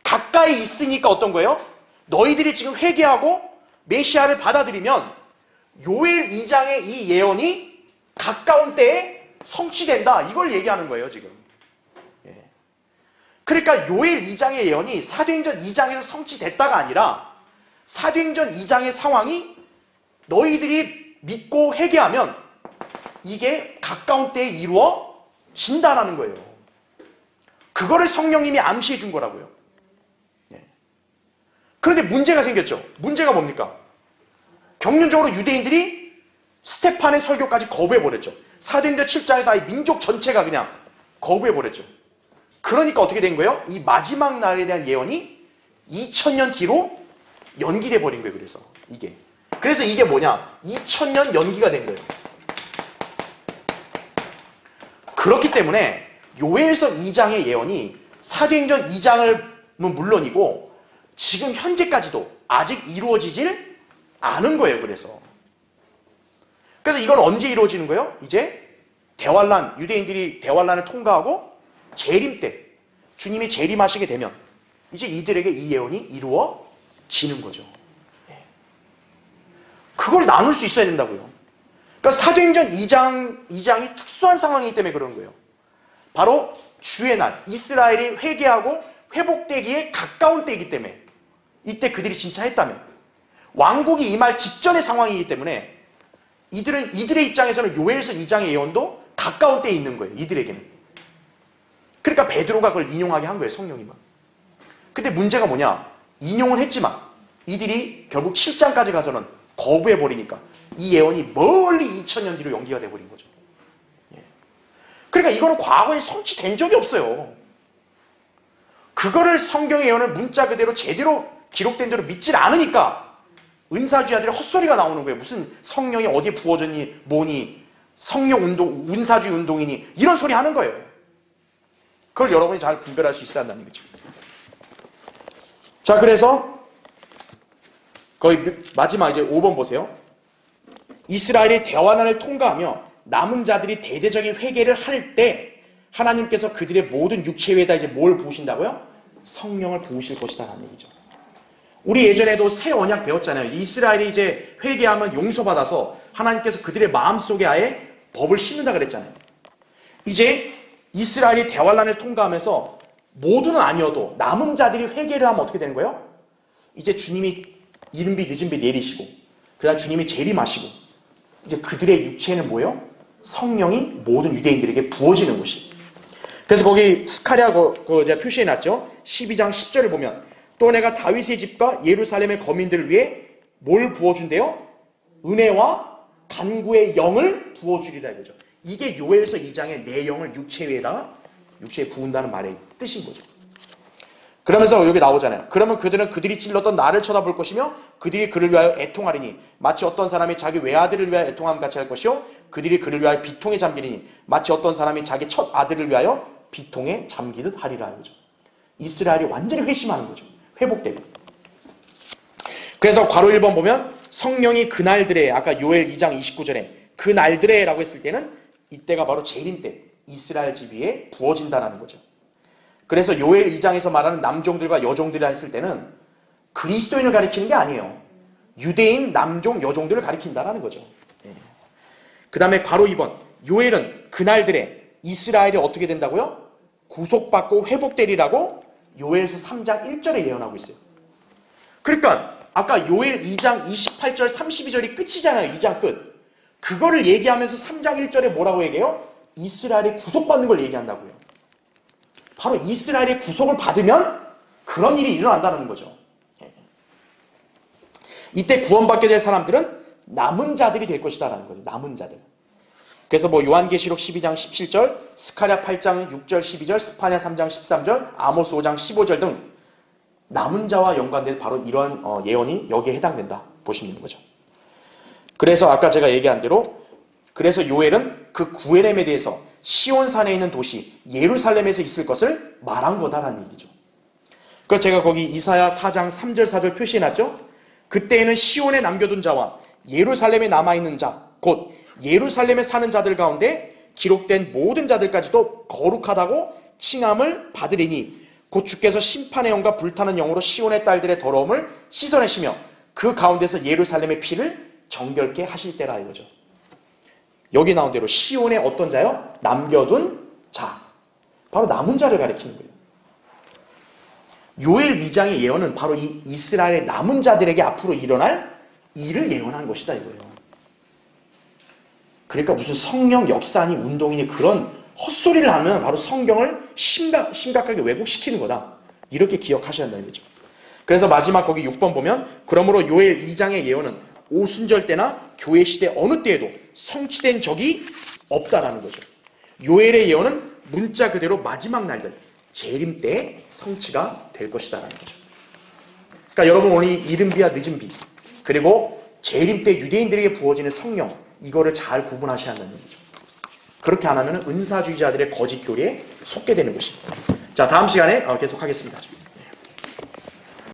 가까이 있으니까 어떤 거예요? 너희들이 지금 회개하고 메시아를 받아들이면 요엘 2장의 이 예언이 가까운 때에 성취된다. 이걸 얘기하는 거예요, 지금. 예. 그러니까 요엘 2장의 예언이 사도행전 2장에서 성취됐다가 아니라 사도행전 2장의 상황이 너희들이 믿고 회개하면 이게 가까운 때에 이루어진다라는 거예요. 그거를 성령님이 암시해 준 거라고요. 예. 그런데 문제가 생겼죠. 문제가 뭡니까? 경륜적으로 유대인들이 스테판의 설교까지 거부해버렸죠. 사도행전 7장에서 아예 민족 전체가 그냥 거부해버렸죠. 그러니까 어떻게 된 거예요? 이 마지막 날에 대한 예언이 2000년 뒤로 연기돼 버린 거예요. 그래서 이게 뭐냐? 2000년 연기가 된 거예요. 그렇기 때문에 요엘서 2장의 예언이 사도행전 2장은 물론이고 지금 현재까지도 아직 이루어지질 않은 거예요. 그래서 이건 언제 이루어지는 거예요? 이제 대환란, 유대인들이 대환란을 통과하고 재림 때 주님이 재림하시게 되면 이제 이들에게 이 예언이 이루어지는 거죠. 그걸 나눌 수 있어야 된다고요. 그러니까 사도행전 2장이 특수한 상황이기 때문에 그런 거예요. 바로 주의 날, 이스라엘이 회개하고 회복되기에 가까운 때이기 때문에 이때 그들이 진짜 했다면 왕국이 임할 직전의 상황이기 때문에 이들의 입장에서는 요엘서 2장의 예언도 가까운 때에 있는 거예요. 이들에게는. 그러니까 베드로가 그걸 인용하게 한 거예요. 성령님은. 근데 문제가 뭐냐? 인용은 했지만 이들이 결국 7장까지 가서는 거부해버리니까 이 예언이 멀리 2000년 뒤로 연기가 돼버린 거죠. 예. 그러니까 이거는 과거에 성취된 적이 없어요. 그거를 성경의 예언을 문자 그대로 제대로 기록된 대로 믿질 않으니까 은사주의자들의 헛소리가 나오는 거예요. 무슨 성령이 어디에 부어졌니 뭐니 성령 운동, 은사주의 운동이니 이런 소리 하는 거예요. 그걸 여러분이 잘 분별할 수 있어야 한다는 거죠. 자, 그래서 거의 마지막 이제 5번 보세요. 이스라엘이 대환란을 통과하며 남은 자들이 대대적인 회개를 할 때 하나님께서 그들의 모든 육체 위에다 이제 뭘 부으신다고요? 성령을 부으실 것이다 라는 얘기죠. 우리 예전에도 새 언약 배웠잖아요. 이스라엘이 이제 회개하면 용서받아서 하나님께서 그들의 마음속에 아예 법을 심는다 그랬잖아요. 이제 이스라엘이 대환란을 통과하면서 모두는 아니어도 남은 자들이 회개를 하면 어떻게 되는 거예요? 이제 주님이 이른 비 늦은 비 내리시고 그 다음 주님이 재림하시고 이제 그들의 육체는 뭐예요? 성령이 모든 유대인들에게 부어지는 것이. 그래서 거기 스가랴 제가 표시해놨죠. 12장 10절을 보면 또 내가 다윗의 집과 예루살렘의 거민들을 위해 뭘 부어준대요? 은혜와 간구의 영을 부어주리라 이거죠. 이게 요엘서 2장의 내 영을 육체에 부은다는 말의 뜻인 거죠. 그러면서 여기 나오잖아요. 그러면 그들은 그들이 찔렀던 나를 쳐다볼 것이며 그들이 그를 위하여 애통하리니 마치 어떤 사람이 자기 외아들을 위하여 애통함 같이 할 것이요 그들이 그를 위하여 비통에 잠기리니 마치 어떤 사람이 자기 첫 아들을 위하여 비통에 잠기듯 하리라 이거죠. 이스라엘이 완전히 회심하는 거죠. 회복되고. 그래서 괄호 1번 보면 성령이 그날들에 아까 요엘 2장 29절에 그날들에 라고 했을 때는 이때가 바로 재림 때 이스라엘 집 위에 부어진다는 거죠. 그래서 요엘 2장에서 말하는 남종들과 여종들이라 했을 때는 그리스도인을 가리키는 게 아니에요. 유대인 남종 여종들을 가리킨다는 거죠. 그 다음에 괄호 2번 요엘은 그날들에 이스라엘이 어떻게 된다고요? 구속받고 회복되리라고 요엘서 3장 1절에 예언하고 있어요. 그러니까 아까 요엘 2장 28절 32절이 끝이잖아요. 2장 끝. 그거를 얘기하면서 3장 1절에 뭐라고 얘기해요? 이스라엘이 구속받는 걸 얘기한다고요. 바로 이스라엘의 구속을 받으면 그런 일이 일어난다는 거죠. 이때 구원받게 될 사람들은 남은 자들이 될 것이다라는 거죠. 남은 자들. 그래서 뭐 요한계시록 12장 17절, 스가랴 8장 6절 12절, 스파냐 3장 13절, 아모스 5장 15절 등 남은 자와 연관된 바로 이러한 예언이 여기에 해당된다 보시면 되는 거죠. 그래서 아까 제가 얘기한 대로 그래서 요엘은 그 구에렘에 대해서 시온산에 있는 도시 예루살렘에서 있을 것을 말한 거다라는 얘기죠. 그래서 제가 거기 이사야 4장 3절 4절 표시해놨죠. 그때에는 시온에 남겨둔 자와 예루살렘에 남아있는 자 곧 예루살렘에 사는 자들 가운데 기록된 모든 자들까지도 거룩하다고 칭함을 받으리니 곧 주께서 심판의 영과 불타는 영으로 시온의 딸들의 더러움을 씻어내시며 그 가운데서 예루살렘의 피를 정결케 하실 때라 이거죠. 여기 나온 대로 시온의 어떤 자요? 남겨둔 자. 바로 남은 자를 가리키는 거예요. 요엘 2장의 예언은 바로 이 이스라엘의 남은 자들에게 앞으로 일어날 일을 예언한 것이다 이거예요. 그러니까 무슨 성령 역사니 운동이니 그런 헛소리를 하면 바로 성경을 심각하게 왜곡시키는 거다. 이렇게 기억하셔야 한다는 거죠. 그래서 마지막 거기 6번 보면 그러므로 요엘 2장의 예언은 오순절 때나 교회 시대 어느 때에도 성취된 적이 없다라는 거죠. 요엘의 예언은 문자 그대로 마지막 날들 재림 때에 성취가 될 것이다라는 거죠. 그러니까 여러분 오늘 이른 비와 늦은 비 그리고 재림 때 유대인들에게 부어지는 성령 이거를 잘 구분하셔야 한다는 거죠. 그렇게 안 하면 은사주의자들의 거짓 교리에 속게 되는 것입니다. 자, 다음 시간에 계속하겠습니다.